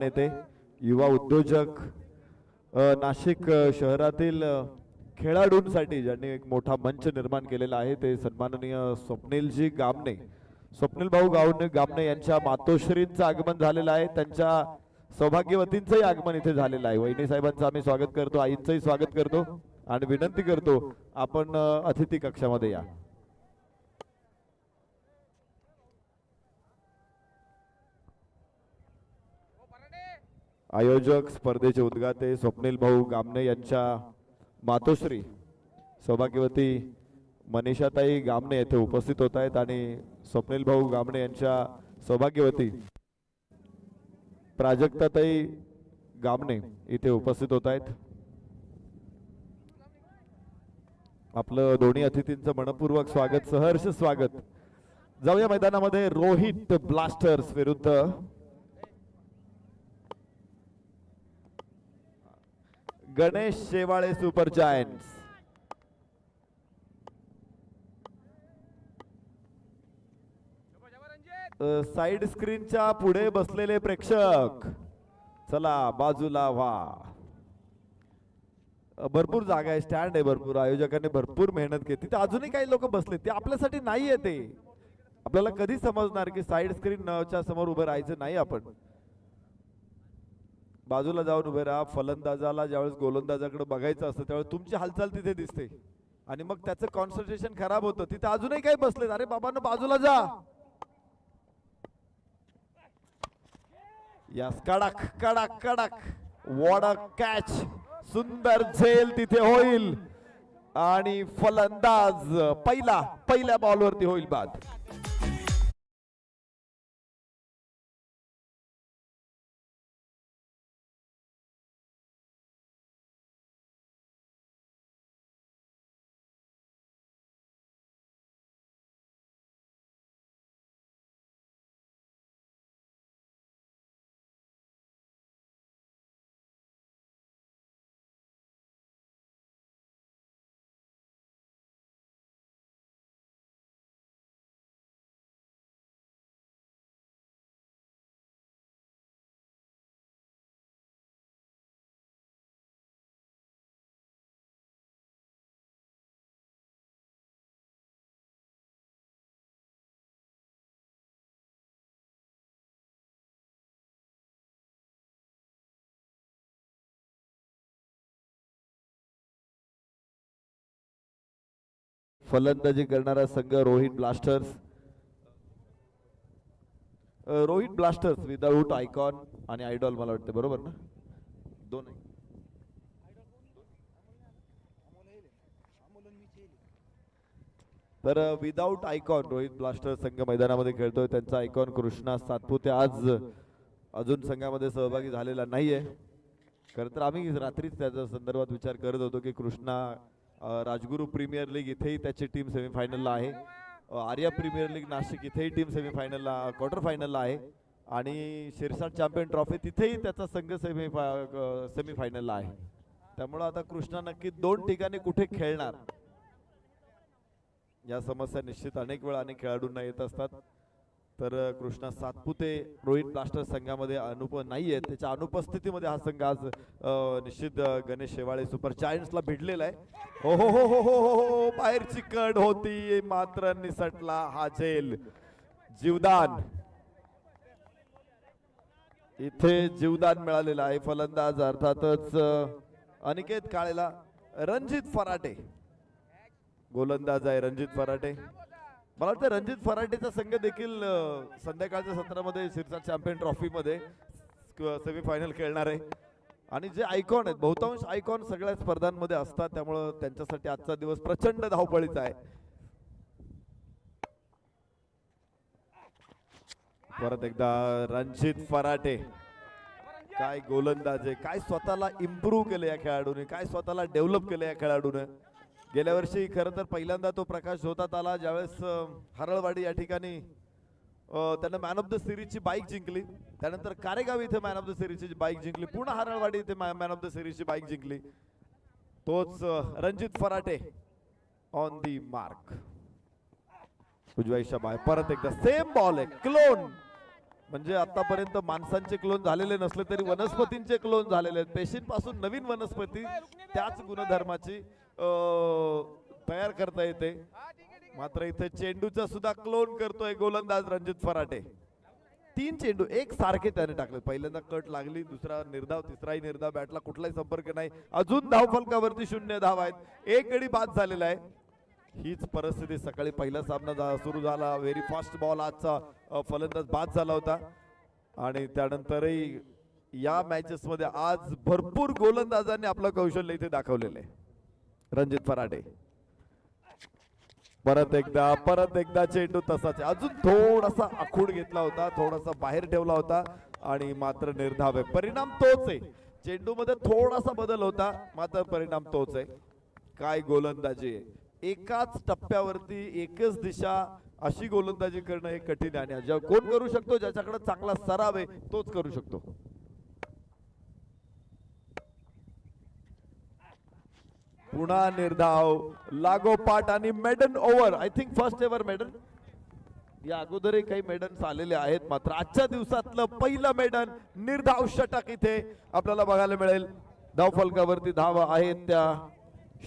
नेते युवा उद्योजक नाशिक शहरातील खेळाडूंसाठी ज्यांनी एक मोठा मंच निर्माण केलेला आहे ते सन्माननीय स्वप्नीलजी गामणे, स्वप्नील भाऊ गामणे यांच्या मातोश्रींचं आगमन झालेलं आहे. त्यांच्या सौभाग्यवतींचंही आगमन इथे झालेलं आहे. वहिनी साहेबांचं आम्ही स्वागत करतो, आईंचंही स्वागत करतो आणि विनंती करतो आपण अतिथी कक्षामध्ये या. आयोजक स्पर्धेचे उद्घाटे स्वप्नील भाऊ गामणे यांच्या मातोश्री सौभाग्यवती मनीषाताई गामणे येथे उपस्थित होत आहेत आणि स्वप्नील भाऊ गामणे यांच्या सौभाग्यवती प्राजक्ताताई गामणे इथे उपस्थित होत आहेत. आपलं दोन्ही अतिथींचं मनपूर्वक स्वागत, सहर्ष स्वागत. जाऊया मैदानामध्ये. रोहित ब्लास्टर्स विरुद्ध Ganesh Shewale super giants. Side स्क्रीनच्या पुढे बसलेले प्रेक्षक चला बाजूला व्हा. भरपूर जागा आहे, स्टँड आहे, भरपूर आयोजकांनी भरपूर मेहनत केली. तिथे अजूनही काही लोक बसले, ते आपल्यासाठी नाहीये. ते आपल्याला कधी समजणार की साइड स्क्रीनच्या समोर उभं राहायचं नाही. आपण बाजूला जाऊन उभे राहा. फलंदाजाला ज्यावेळेस गोलंदाजाकडे बघायचं असतं त्यावेळेस तुमची हालचाल तिथे दिसते आणि मग त्याचं कॉन्सन्ट्रेशन खराब होतं. तिथे अजूनही काही बसले, अरे बाबांनो बाजूला जा. यस, कडक कडक कडक, व्हॉट अ कॅच. सुंदर झेल तिथे होईल आणि फलंदाज पहिल्या बॉलवरती होईल बाद. फलंदाजी करणारा संघ Rohit blasters. Rohit blasters without icon आणि आयडॉल, मला वाटतं बरोबर ना, दोन आहे. तर विदाऊट आयकॉन रोहित ब्लास्टर्स संघ मैदानामध्ये खेळतोय. त्यांचा आयकॉन कृष्णा सातपुते आज अजून संघामध्ये सहभागी झालेला नाहीये. खरं तर आम्ही रात्रीच त्याच्या संदर्भात विचार करत होतो की कृष्णा राजगुरू प्रीमियर लीग इथेही त्याची टीम सेमीफायनलला आहे. आर्या प्रीमियर लीग नाशिक इथेही टीम सेमीफायनलला क्वार्टर फायनलला आहे आणि शिरसाट चॅम्पियन ट्रॉफी तिथेही त्याचा संघ सेमीफायनलला आहे. त्यामुळे आता कृष्णा नक्की दोन ठिकाणी कुठे खेळणार या समस्या निश्चित अनेक वेळा अनेक खेळाडूंना येत असतात. तर कृष्णा सातपुते रोहित ब्लास्टर्स संघामध्ये नाहीये. त्याच्या अनुपस्थितीमध्ये हा संघ आज निश्चित गणेश शेवाळे सुपर जायंट्सला भिडलेला आहे. हो हो हो हो हो हो, बाहेरची कड होती मात्र निसटला हा झेल. जीवदान इथे जीवदान मिळालेलं आहे. फलंदाज अर्थातच अनिकेत काळेला. रणजित फराटे गोलंदाज आहे. रणजित फराटे, मला वाटतं रणजित फराटेचा संघ देखील संध्याकाळच्या सत्रामध्ये शिरसाट चॅम्पियन ट्रॉफी मध्ये सेमीफायनल खेळणार आहे. आणि जे आयकॉन आहेत, बहुतांश आयकॉन सगळ्या स्पर्धांमध्ये असतात, त्यामुळे त्यांच्यासाठी आजचा दिवस प्रचंड धावपळीचा आहे. परत एकदा रणजित फराटे, काय गोलंदाज आहे, काय स्वतःला इम्प्रूव्ह केलं या खेळाडूने, काय स्वतःला डेव्हलप केलं या खेळाडूने. गेल्या वर्षी खरं तर पहिल्यांदा तो प्रकाश झोतात आला ज्यावेळेस हरळवाडी या ठिकाणी त्यानं मॅन ऑफ द सिरीजची बाईक जिंकली. त्यानंतर कारेगाव इथे मॅन ऑफ द सिरीजची बाईक जिंकली. पुन्हा हरळवाडी इथे मॅन ऑफ द सिरीजची बाईक जिंकली. तोच रणजित फराटे ऑन दी मार्क. उजव्या बाय परत एकदा सेम बॉल आहे, क्लोन म्हणजे आतापर्यंत माणसांचे क्लोन झालेले नसले तरी वनस्पतींचे क्लोन झालेले आहेत. पेशींपासून नवीन वनस्पती त्याच गुणधर्माची तयार करता येते. मात्र इथे चेंडूचा सुद्धा क्लोन करतोय गोलंदाज रणजित फराटे. 3 चेंडू एक सारखे त्याने टाकले. पहिल्यांदा कट लागली, दुसरा निर्धाव, तिसराही निर्धाव, बॅटला कुठलाही संपर्क नाही. अजून धावफलकावरती 0 धाव आहेत. एक गडी बाद झालेला आहे. हीच परिस्थिती सकाळी पहिला सामना सुरू झाला. व्हेरी फास्ट बॉल आजचा फलंदाज बाद झाला होता आणि त्यानंतरही या मॅचेस मध्ये आज भरपूर गोलंदाजांनी आपलं कौशल्य इथे दाखवलेलं आहे. रणजित फराटे परत एकदा चेंडू तसाच अजून थोडासा आखूड घेतला होता, थोडासा बाहेर ठेवला होता आणि मात्र निर्धाव आहे. परिणाम तोच आहे. चेंडू मध्ये थोडासा बदल होता, मात्र परिणाम तोच आहे. काय गोलंदाजी आहे. एकाच टप्प्यावरती एकच दिशा अशी गोलंदाजी करणं हे कठीण आहे. आणि कोण करू शकतो, ज्याच्याकडे चांगला सराव आहे तोच करू शकतो. पुन्हा निर्धाव, लागोपाठ आणि maiden over. I think first ever maiden. या अगोदरही काही मेडन्स आलेले आहेत, मात्र आजच्या दिवसातलं पहिलं मेडन निर्धाव षटक इथे आपल्याला बघायला मिळेल. धावफलकावरती धावा आहेत त्या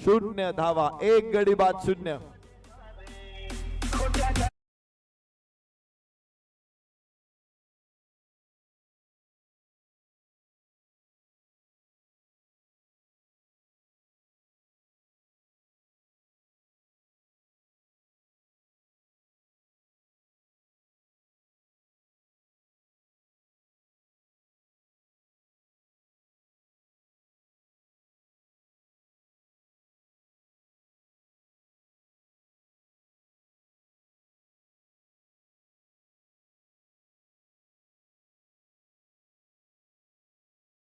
0 धावा, एक गडी बाद 0.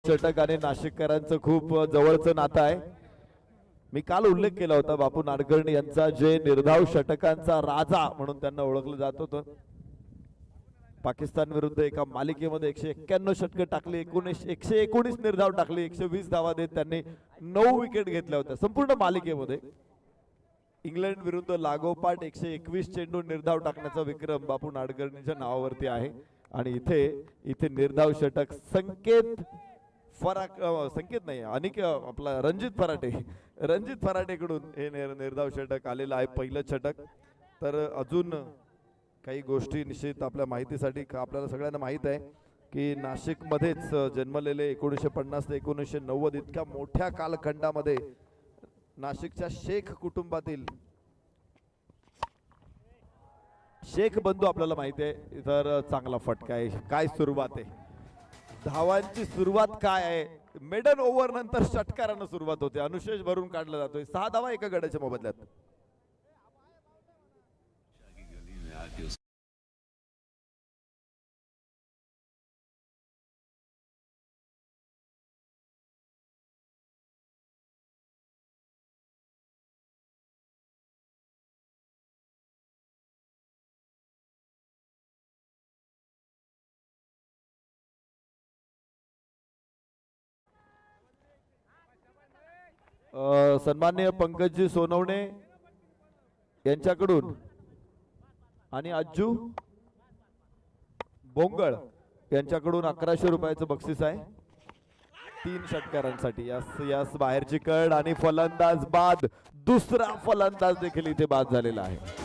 षटक आणि नाशिककरांचं खूप जवळचं नातं आहे. मी काल उल्लेख केला होता बापू नाडकर्णी यांचा, जे निर्धाव षटकांचा राजा म्हणून त्यांना ओळखलं जात होतं. पाकिस्तान विरुद्ध एका मालिकेमध्ये 191 षटकं टाकली, 119 निर्धाव टाकली, 120 धावा देत त्यांनी 9 विकेट घेतल्या होत्या संपूर्ण मालिकेमध्ये. इंग्लंड विरुद्ध लागोपाठ 121 चेंडू निर्धाव टाकण्याचा विक्रम बापू नाडकर्णीच्या नावावरती आहे. आणि इथे निर्धाव षटक संकेत नाही अनिक आपला रणजित फराटेकडून हे निर्धाव षटक आलेलं आहे, पहिलं षटक. तर अजून काही गोष्टी निश्चित आपल्या माहितीसाठी, आपल्याला सगळ्यांना माहित आहे की नाशिकमध्येच जन्मलेले 1950 ते 1990 इतक्या मोठ्या कालखंडामध्ये नाशिकच्या शेख कुटुंबातील शेख बंधू आपल्याला माहिती आहे. तर चांगला फटका आहे. काय सुरुवात आहे, धावांची सुरुवात काय आहे. मेडन ओव्हर नंतर षटकारानं सुरुवात होते. अनुशेष भरून काढला जातोय. 6 धावा एका गड्याच्या मोबदल्यात. सन्माननीय पंकजी सोनवणे यांच्याकडून आणि अज्जू बोंगळ यांच्याकडून 1100 रुपयाचं बक्षीस आहे 3 षटकारांसाठी. यास बाहेरची कड आणि फलंदाज बाद. दुसरा फलंदाज देखील इथे बाद झालेला आहे.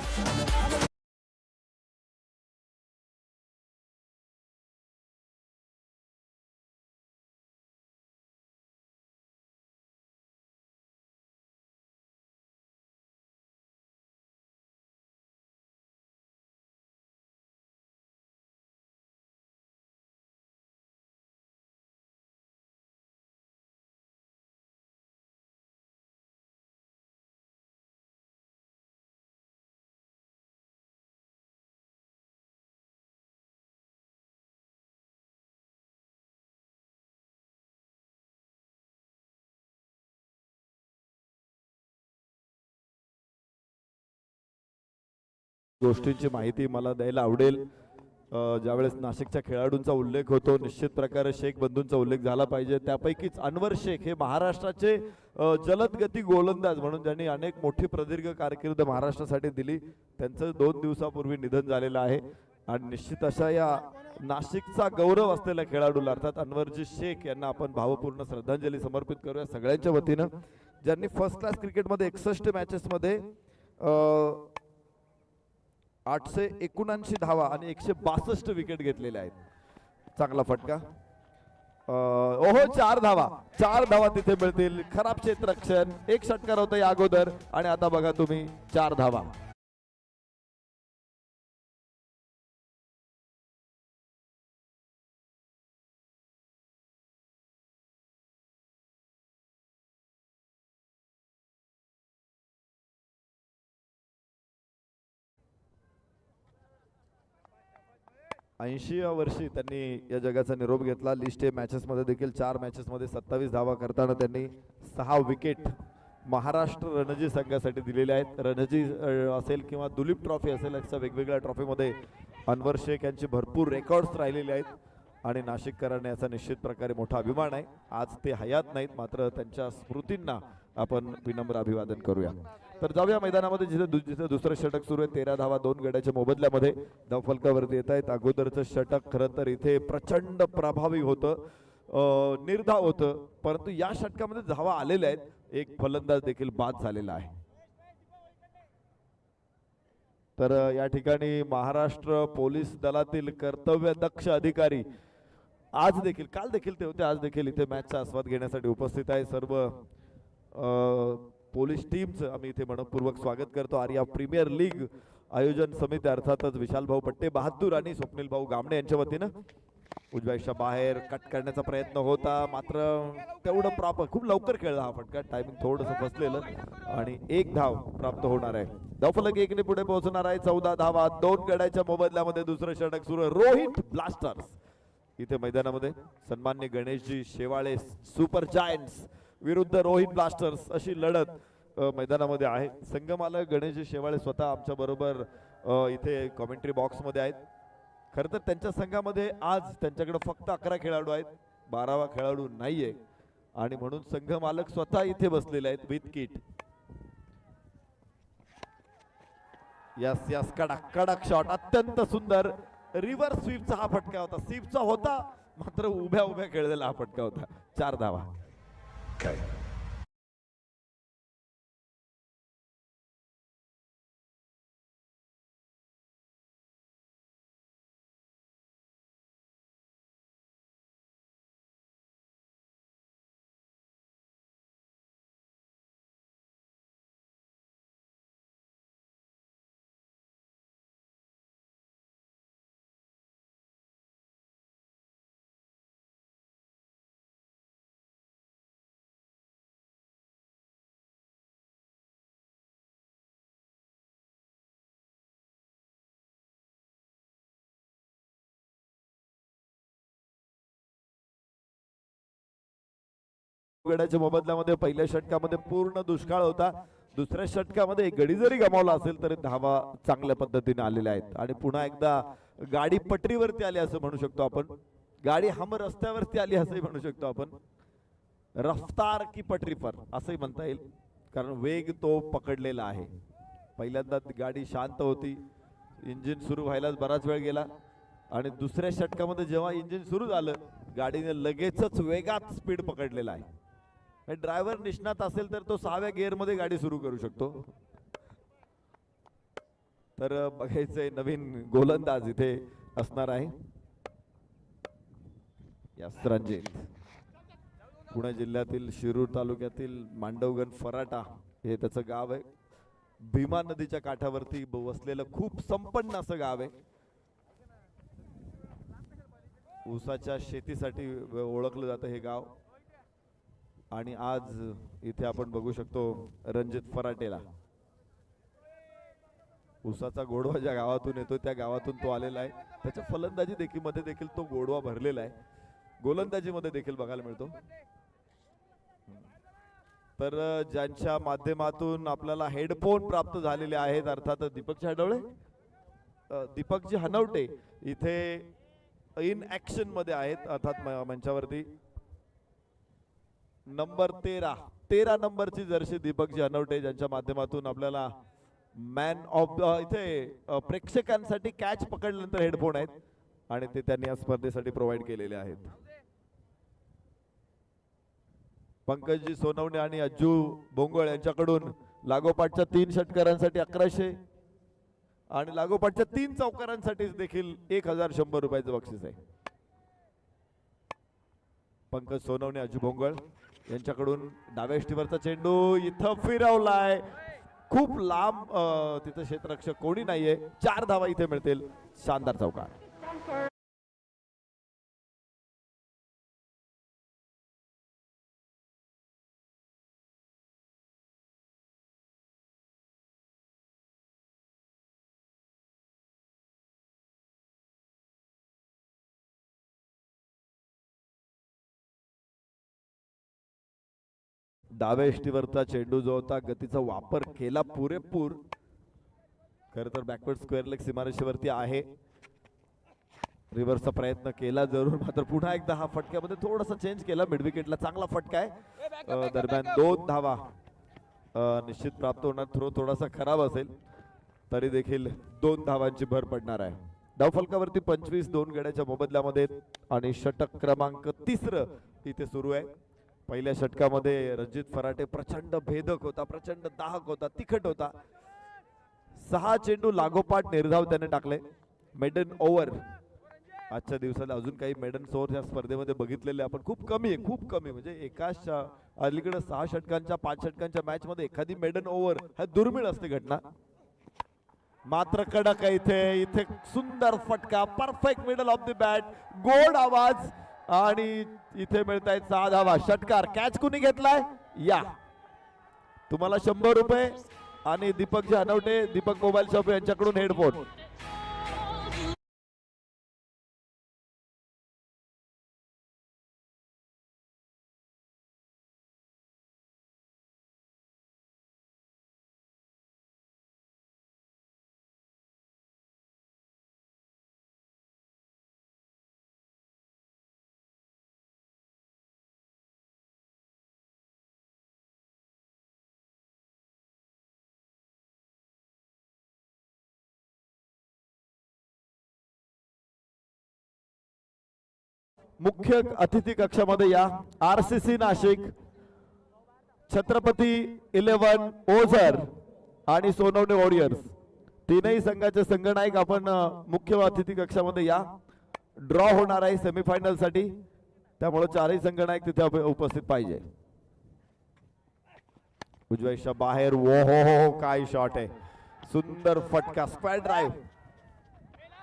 गोष्टींची माहिती मला द्यायला आवडेल. ज्यावेळेस नाशिकच्या खेळाडूंचा उल्लेख होतो, निश्चित प्रकारे शेख बंधूंचा उल्लेख झाला पाहिजे. त्यापैकीच अनवर शेख हे महाराष्ट्राचे जलद गती गोलंदाज म्हणून ज्यांनी अनेक मोठी प्रदीर्घ कारकीर्द महाराष्ट्रासाठी दिली. त्यांचं 2 दिवसापूर्वी निधन झालेलं आहे. आणि निश्चित अशा या नाशिकचा गौरव असलेल्या खेळाडूला अर्थात अनवरजी शेख यांना आपण भावपूर्ण श्रद्धांजली समर्पित करूया सगळ्यांच्या वतीनं, ज्यांनी फर्स्ट क्लास क्रिकेटमध्ये 61 मॅचेस मध्ये 879 धावा आणि 162 विकेट घेतलेल्या आहेत. चांगला फटका. ओहो 4 धावा तिथे मिळतील. खराब क्षेत्ररक्षण. एक षटकार होतं या अगोदर आणि आता बघा तुम्ही 4 धावा. ऐंशीव्या वर्षी त्यांनी या जगाचा निरोप घेतला. लिस्ट ए मॅचेस मध्ये देखील 4 मॅचेस मध्ये 27 धावा करताना त्यांनी 6 विकेट महाराष्ट्र रणजी संघासाठी दिलेले आहेत. रणजी असेल किंवा दुलीप ट्रॉफी असेल अशा वेगवेगळ्या ट्रॉफीमध्ये अनवर शेख यांची भरपूर रेकॉर्ड्स राहिलेले आहेत आणि नाशिककरांना याचा निश्चित प्रकारे मोठा अभिमान आहे. आज ते हयात नाहीत, मात्र त्यांच्या स्मृतींना आपण विनम्र अभिवादन करूया. तर जाऊया मैदानामध्ये जिथे दुसरं षटक सुरू आहे. 13 धावा 2 गड्याच्या मोबदल्यामध्ये धावफलकावरती येत आहेत. अगोदरचं षटक खरं तर इथे प्रचंड प्रभावी होतं, निर्धाव होतं, परंतु या षटकामध्ये धावा आलेल्या आहेत. एक फलंदाज देखील बाद झालेला आहे. तर या ठिकाणी महाराष्ट्र पोलीस दलातील कर्तव्यदक्ष अधिकारी आज देखील, काल देखील ते होते, आज देखील इथे मॅचचा आस्वाद घेण्यासाठी उपस्थित आहे. सर्व पोलीस टीमचं आम्ही इथे मनपूर्वक स्वागत करतो. आर्या प्रीमियर लीग आयोजन समिती अर्थातच विशाल भाऊ पट्टे बहादूर आणि स्वप्नील भाऊ गामणे यांच्या वतीनं. उजव्याच्या बाहेर कट करण्याचा प्रयत्न होता, मात्र तेवढं प्रॉपर खूप लवकर खेळला हा फटका. टायमिंग थोडंसं फसलेलं आणि 1 धाव प्राप्त होणार आहे. धावफलक 1 ने पुढे पोहोचणार आहे. 14 धावा 2 गड्याच्या मोबदल्यामध्ये दुसरं षटक सुरू. रोहित ब्लास्टर्स इथे मैदानामध्ये सन्मान्य गणेशजी शेवाळे सुपर जायंट्स विरुद्ध रोहित ब्लास्टर्स अशी लढत मैदानामध्ये आहे. संघमालक गणेशजी शेवाळे स्वतः आमच्या बरोबर इथे कॉमेंट्री बॉक्स मध्ये आहेत. खरं तर त्यांच्या संघामध्ये आज त्यांच्याकडे फक्त 11 खेळाडू आहेत, 12वा खेळाडू नाहीये आणि म्हणून संघ मालक स्वतः इथे बसलेले आहेत विथ किट. यस कडक शॉट, अत्यंत सुंदर रिव्हर्स स्वीपचा हा फटका होता. स्वीपचा होता मात्र उभ्या खेळलेला हा फटका होता. 4 धावा. गड्याच्या मोबदल्यामध्ये पहिल्या षटकामध्ये पूर्ण दुष्काळ होता. दुसऱ्या षटकामध्ये एक गडी जरी गमावला असेल तरी धावा चांगल्या पद्धतीने आलेल्या आहेत आणि पुन्हा एकदा गाडी पटरीवरती आली असं म्हणू शकतो आपण. गाडी हम रस्त्यावरती आली असंही म्हणू शकतो आपण. रफ्तार की पटरी पर असंही म्हणता येईल, कारण वेग तो पकडलेला आहे. पहिल्यांदा गाडी शांत होती, इंजिन सुरू व्हायला बराच वेळ गेला आणि दुसऱ्या षटकामध्ये जेव्हा इंजिन सुरू झालं गाडीने लगेचच वेगात स्पीड पकडलेला आहे. ड्रायव्हर निष्णात असेल तर तो 6व्या गिअर मध्ये गाडी सुरू करू शकतो. तर बघायचंय नवीन गोलंदाज इथे असणार आहे. यस रणजित, पुणे जिल्ह्यातील शिरूर तालुक्यातील मांडवगण फराटा हे त्याचं गाव आहे. भीमा नदीच्या काठावरती वसलेलं खूप संपन्न असं गाव आहे. ऊसाच्या शेतीसाठी ओळखलं जातं हे गाव आणि आज इथे आपण बघू शकतो रणजित फराटेला. ऊसाचा गोडवा ज्या गावातून येतो त्या गावातून तो आलेला आहे. त्याच्या फलंदाजी देखील तो गोडवा भरलेला आहे. गोलंदाजीमध्ये देखील बघायला मिळतो. तर ज्यांच्या माध्यमातून आपल्याला हेडफोन प्राप्त झालेले आहेत अर्थात दीपकजी हनवटे, दीपकजी हनवटे इथे इन ऍक्शन मध्ये आहेत अर्थात मंचावरती. नंबर 13 नंबरची जर्सी दीपकजी हनवटे, ज्यांच्या माध्यमातून आपल्याला मॅन ऑफ इथे प्रेक्षकांसाठी कॅच पकडल्यानंतर हेडफोन आहेत आणि ते त्यांनी या स्पर्धेसाठी प्रोव्हाइड केलेले आहेत. पंकजी सोनवणे आणि अज्जू बोंगळ यांच्याकडून लागोपाठच्या 3 षटकारांसाठी 1100 आणि लागोपाठच्या 3 चौकारांसाठी देखील 1100 रुपयाचं बक्षीस आहे. पंकज सोनवणे अज्जू बोंगळ यांच्याकडून डाव्या ष्टीवरचा चेंडू इथं फिरवलाय, खूप लांब तिथं क्षेत्ररक्षक कोणी नाहीये. 4 धावा इथे मिळतील. शानदार चौकार. डाव्या इष्टीवरचा चेंडू जो होता गतीचा वापर केला पुरेपूर. खर तर बॅकवर्ड स्क्वेअर लेग सीमारेषेवरती आहे. रिव्हर्सचा प्रयत्न केला जरूर, मात्र पुन्हा एकदा हा फटक्यामध्ये थोडासा चेंज केला. मिड विकेटला चांगला फटका आहे. दरम्यान 2 धावा निश्चित प्राप्त होणार. थ्रो थोडासा खराब असेल तरी देखील 2 धावांची भर पडणार आहे. धावफलकावरती 25 2 गड्याच्या मोबदल्यामध्ये आणि षटक क्रमांक 3 इथे सुरू आहे. पहिल्या षटकामध्ये रणजित फराटे प्रचंड भेदक होता, प्रचंड दाहक होता, तिखट होता. 6 चेंडू लागोपाठ निर्धाव त्याने टाकले. मेडन ओव्हर आजच्या दिवसाला अजून काही मेडन ओव्हर या स्पर्धेमध्ये बघितलेले आपण खूप कमी आहे, खूप कमी. म्हणजे एकाच अलीकडे 6 षटकांच्या 5 षटकांच्या मॅच मध्ये एखादी मेडन ओव्हर हा दुर्मिळ असते घटना. मात्र कडक आहे इथे सुंदर फटका, perfect middle of the bat, गोड आवाज आणि इथे मिळतायत 6 धावा. षटकार कॅच कुणी घेतलाय या तुम्हाला 100 रुपये आणि दीपक जानवटे दीपक मोबाईल शॉप यांच्याकडून हेडफोन. मुख्य अतिथी कक्षामध्ये या आरसीसी नाशिक, छत्रपती 11 ओझर आणि सोनवणे वॉरियर्स तीनही संघाचे संघनायक आपण मुख्य अतिथी कक्षामध्ये या. ड्रॉ होणार आहे सेमीफायनल साठी, त्यामुळे 4ही संघनायक तिथे उपस्थित पाहिजे. उजव्याच्या बाहेर हो काय शॉट आहे, सुंदर फटका, स्क्वेअर ड्राइव्ह.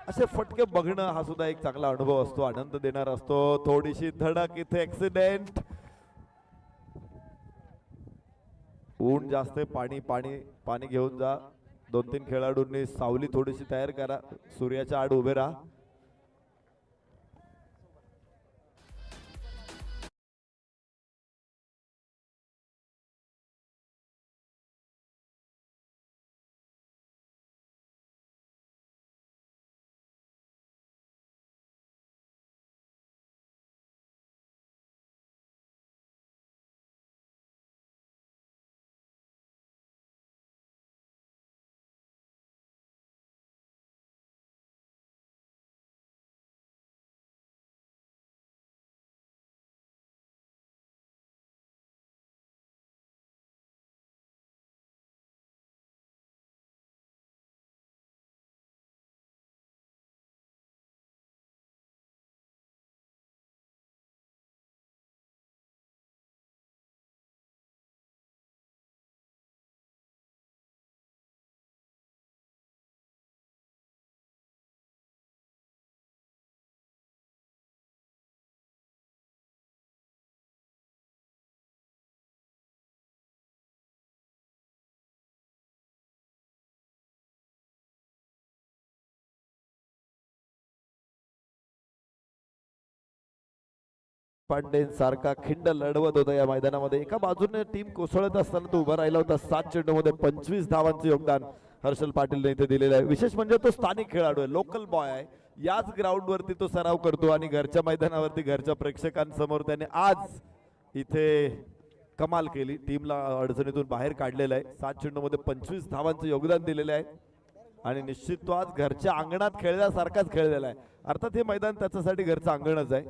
असे फटके बघणं हा सुद्धा एक चांगला अनुभव असतो, आनंद देणार असतो. थोडीशी धडक इथे, ऍक्सिडेंट. ऊन जास्त, पाणी पाणी पाणी घेऊन जा. 2-3 खेळाडूंनी सावली थोडीशी तयार करा, सूर्याच्या आड उभे राहा. पांडे सारखा खिंड लढवत होता या मैदानामध्ये. एका बाजूने टीम कोसळत असताना तो उभा राहिला होता. 7 चेंडूमध्ये 25 धावांचं योगदान हर्षल पाटील इथे दिलेलं आहे. विशेष म्हणजे तो स्थानिक खेळाडू आहे, लोकल बॉय आहे. याच ग्राउंड वरती तो सराव करतो आणि घरच्या मैदानावरती घरच्या प्रेक्षकांसमोर त्याने आज इथे कमाल केली, टीमला अडचणीतून बाहेर काढलेलं आहे. 7 चेंडूमध्ये 25 धावांचं योगदान दिलेलं आहे आणि निश्चित तो आज घरच्या अंगणात खेळल्यासारखाच खेळलेला आहे. अर्थात हे मैदान त्याच्यासाठी घरचं अंगणच आहे.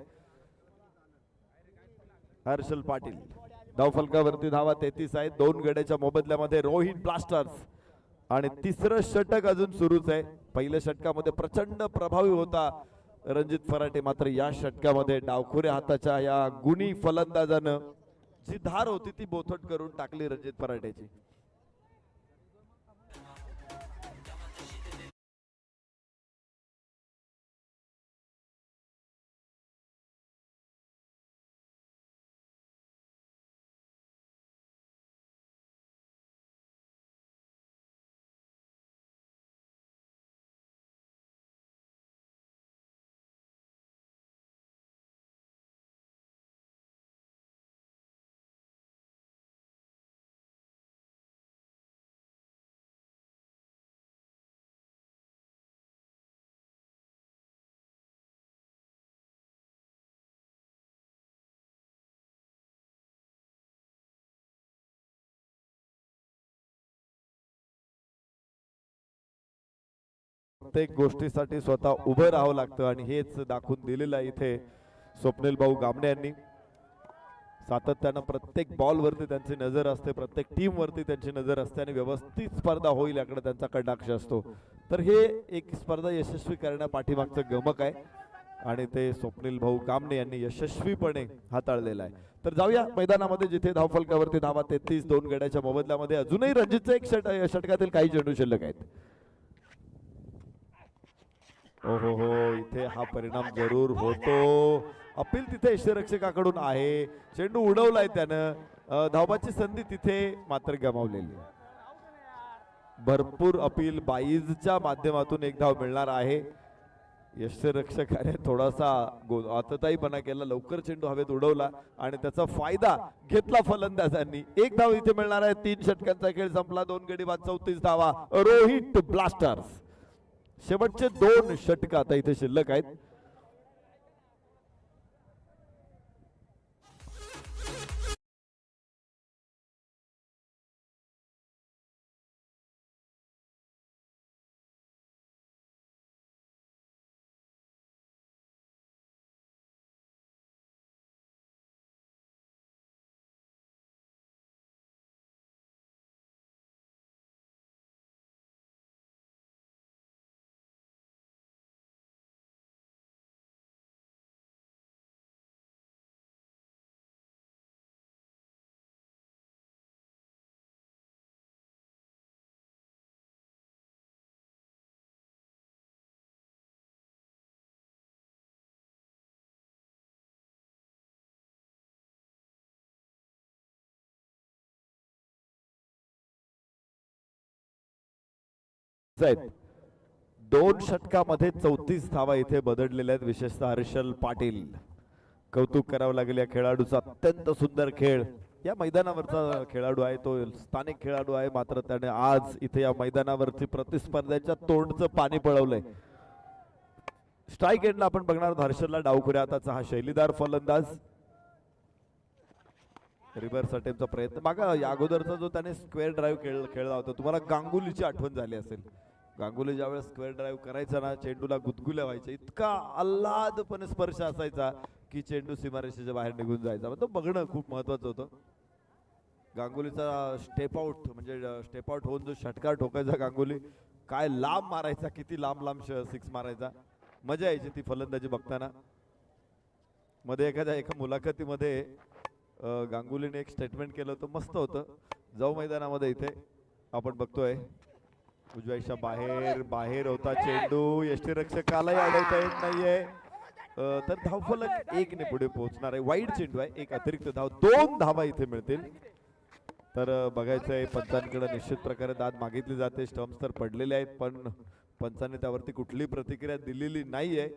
हर्षल पाटील धावफलकावरती धावा 33 आहेत. 2 गड्याच्या मोबदल्यामध्ये रोहित ब्लास्टर्स आणि तिसरं षटक अजून सुरूच आहे. पहिल्या षटकामध्ये प्रचंड प्रभावी होता रणजित फराटे, मात्र या षटकामध्ये डावखुऱ्या हाताच्या या गुणी फलंदाजानं जी धार होती ती बोथट करून टाकली रणजित फराटेची. प्रत्येक गोष्टीसाठी स्वतः उभं राहावं लागतं आणि हेच दाखवून दिलेलं आहे इथे स्वप्नील भाऊ गामणे यांनी. सातत्यानं प्रत्येक बॉल वरती त्यांची नजर असते, प्रत्येक टीम वरती त्यांची नजर असते आणि व्यवस्थित स्पर्धा होईल याकडे त्यांचा कटाक्ष असतो. तर हे एक स्पर्धा यशस्वी करण्यापाठीमागचं गमक आहे आणि ते स्वप्नील भाऊ गामणे यांनी यशस्वीपणे हाताळलेलं आहे. तर जाऊया मैदानामध्ये जिथे धावफलकावरती धावा 33, 2 गड्याच्या मोबदल्यामध्ये अजूनही रणजितचं एक षटकातील काही चेंडू शिल्लक आहेत. हो हो हो, इथे हा परिणाम जरूर होतो. अपील तिथे यष्टिरक्षकाकडून आहे. चेंडू उडवलाय त्यानं, धावाची संधी तिथे मात्र गमावलेली. भरपूर अपील, बाईजच्या माध्यमातून एक धाव मिळणार आहे. यष्टिरक्षकाने थोडासा आतताईपणा केला, लवकर चेंडू हवेत उडवला आणि त्याचा फायदा घेतला फलंदाजांनी. एक धाव इथे मिळणार आहे. 3 षटकांचा खेळ संपला. 2 गडी बाद 34 धावा रोहित ब्लास्टर्स. शेवटचे 2 षटक आता इथे शिल्लक आहेत. आहेत 2 षटकामध्ये 34 धावा इथे बदललेल्या आहेत. विशेषतः हर्षल पाटील, कौतुक करावं लागेल या खेळाडूचा. अत्यंत सुंदर खेळ. या मैदानावरचा खेळाडू आहे, तो स्थानिक खेळाडू आहे, मात्र त्याने आज इथे या मैदानावरती प्रतिस्पर्ध्याच्या तोंडचं पाणी पळवलंय. स्ट्राईक एंडला आपण बघणार आहोत हर्षलला डावखुऱ्या हाताचा हा शैलीदार फलंदाज. रिव्हर्स अटेम्पचा प्रयत्न. मागा या अगोदरचा जो त्याने स्क्वेअर ड्राईव्ह खेळला होता, तुम्हाला गांगुलीची आठवण झाली असेल. गांगुली ज्यावेळेस स्क्वेअर ड्राईव्ह करायचा ना, चेंडूला गुदगुल्या व्हायच्या, इतका आल्हादपणे स्पर्श असायचा की चेंडू सीमारेषेच्या बाहेर निघून जायचा. तो बघणं खूप महत्वाचं होतं. गांगुलीचा स्टेप आउट म्हणजे स्टेप आउट होऊन जो षटकार ठोकायचा गांगुली, काय लांब मारायचा, किती लांब लांब 6 मारायचा. मजा यायची ती फलंदाजी बघताना. मध्ये एका मुलाखतीमध्ये गांगुलीने एक स्टेटमेंट केलं होतं, मस्त होतं. जाऊ मैदानामध्ये इथे आपण बघतोय उजव्याच्या बाहेर होता चेंडू, यष्टिरक्षकालाही अडवता येत नाहीये. तर धावफलक 1 ने पुढे पोहोचणार आहे. वाईड चेंडू आहे, एक अतिरिक्त धाव, 2 धावा इथे मिळतील. तर बघायचं आहे पंचांकडे निश्चित प्रकारे दाद मागितली जाते. स्टम्प्स तर पडलेले आहेत पण पंचांनी त्यावरती कुठली प्रतिक्रिया दिलेली नाहीये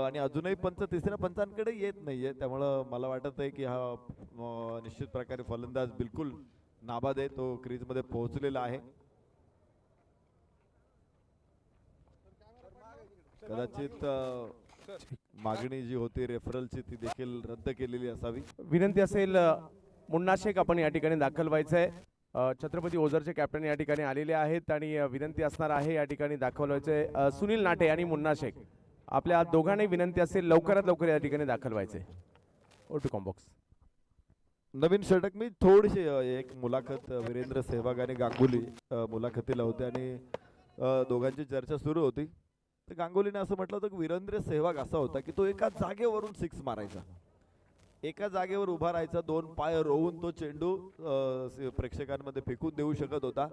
आणि अजूनही पंच तिसऱ्या पंचांकडे येत नाहीये. त्यामुळं मला वाटत आहे की हा निश्चित प्रकारे फलंदाज बिलकुल नाबाद आहे, तो क्रीज मध्ये पोहोचलेला आहे. कदाचित मागणी जी होती रेफरलची ती देखील रद्द केलेली असावी. विनंती असेल मुन्ना शेख आपण या ठिकाणी दाखल व्हायचंय. छत्रपती ओझरचे कॅप्टन या ठिकाणी आलेले आहेत आणि विनंती असणार आहे या ठिकाणी दाखल व्हायचंय. सुनील नाटे आणि मुन्ना शेख आपल्या दोघांनाही विनंती असेल लवकरात लवकर या ठिकाणी दाखल व्हायचे. O two combox. नवीन षटक मी थोडीशी एक मुलाखत वीरेंद्र सेहवाग आणि गांगुली मुलाखतीला होते आणि दोघांची चर्चा सुरू होती. तर गांगुलीने असं म्हटलं होतं की वीरेंद्र सेहवाग असा होता की तो एका जागेवरून सिक्स मारायचा, एका जागेवर उभा राहायचा, दोन पाय रोवून तो चेंडू प्रेक्षकांमध्ये फेकून देऊ शकत होता.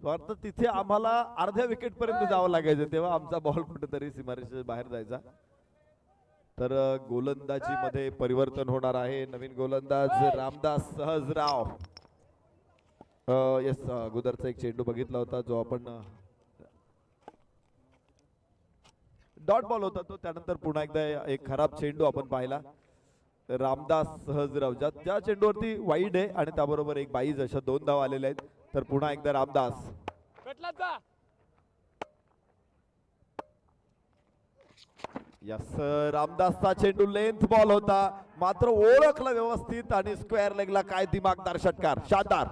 तर तिथे आम्हाला अर्ध्या विकेट पर्यंत जावं लागायचं, तेव्हा आमचा बॉल कुठेतरी सीमारेषेच्या बाहेर जायचा. तर गोलंदाजी मध्ये परिवर्तन होणार आहे. नवीन गोलंदाज रामदास सहजराव. येस, अगोदरचा एक चेंडू बघितला होता जो आपण डॉट बॉल होता तो, त्यानंतर पुन्हा एकदा एक खराब चेंडू आपण पाहिला. रामदास सहजराव ज्या चेंडूवरती वाईड आहे आणि त्याबरोबर एक बाईज अशा 2 धावा आलेल्या आहेत. तर पुन्हा एकदा रामदास. यस, रामदासचा चेंडू लेंथ बॉल होता, मात्र ओळखला व्यवस्थित आणि स्क्वेअर लेगला. काय दिमागदार षटकार, शानदार.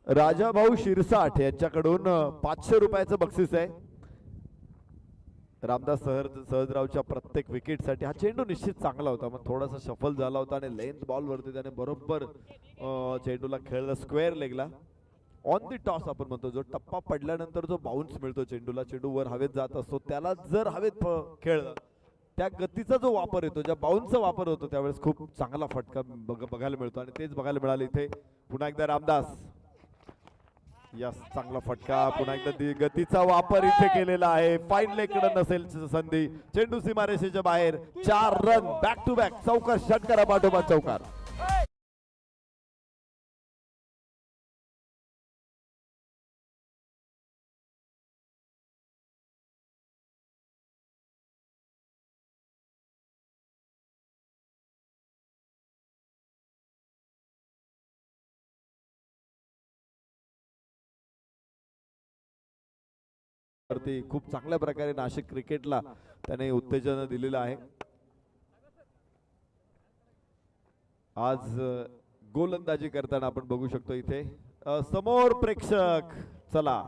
राजाभाऊ शिरसाठ यांच्याकडून 500 रुपयाचं बक्षीस आहे. रामदास सहजरावच्या प्रत्येक विकेटसाठी. हा चेंडू निश्चित चांगला होता, मग थोडासा शफल झाला होता आणि लेंथ बॉल वरती त्याने बरोबर चेंडूला खेळला स्क्वेअर लेगला. ऑन दी टॉस आपण म्हणतो, जो टप्पा पडल्यानंतर जो बाउन्स मिळतो चेंडूला, चेंडू वर हवेत जात असतो, त्याला जर हवेत खेळलं त्या गतीचा जो वापर येतो, ज्या बाउन्सचा वापर होतो, त्यावेळेस खूप चांगला फटका बघायला मिळतो आणि तेच बघायला मिळाले इथे. पुन्हा एकदा रामदास. यस, चांगला फटका. पुन्हा एकदा गतीचा वापर इथे केलेला आहे. फाईन लेगकडे नसेल संधी. चेंडू सीमारेषेच्या बाहेर. 4 रन बॅक टू बॅक. चौकार षटकारा पाठोपाठ चौकार. खूप चांगल्या प्रकारे नाशिक क्रिकेटला त्याने उत्तेजन दिलेलं आहे. आज गोलंदाजी करताना आपण बघू शकतो इथे समोर प्रेक्षक. चला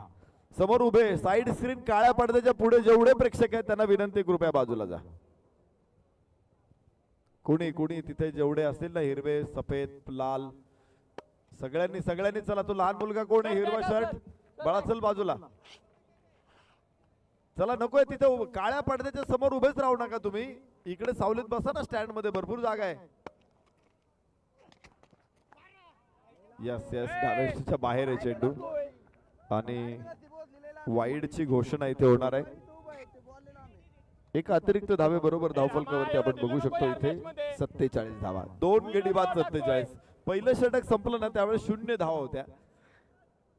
समोर उभे, साइड स्क्रीन काळ्या पडद्याच्या पुढे जेवढे प्रेक्षक आहेत त्यांना विनंती, कृपया बाजूला जा. कुणी तिथे जेवढे असतील ना, हिरवे सफेद लाल, सगळ्यांनी चला. तो लहान मुलगा कोण आहे, हिरवा शर्ट, बाळा चल बाजूला. चला, नकोय तिथे काळ्या पडद्याच्या समोर उभेच राहू नका तुम्ही. इकडे सावलीत बसा ना, स्टँड मध्ये भरपूर जागा आहे. यस, डाव्याच्या बाहेर आहे चेंडू आणि वाईडची घोषणा इथे होणार आहे. एक अतिरिक्त धावे बरोबर धावफलकावरती आपण बघू शकतो इथे 47 धावा. 2 गडी बाद 47. पहिलं षटक संपलं ना त्यावेळेस 0 धावा होत्या.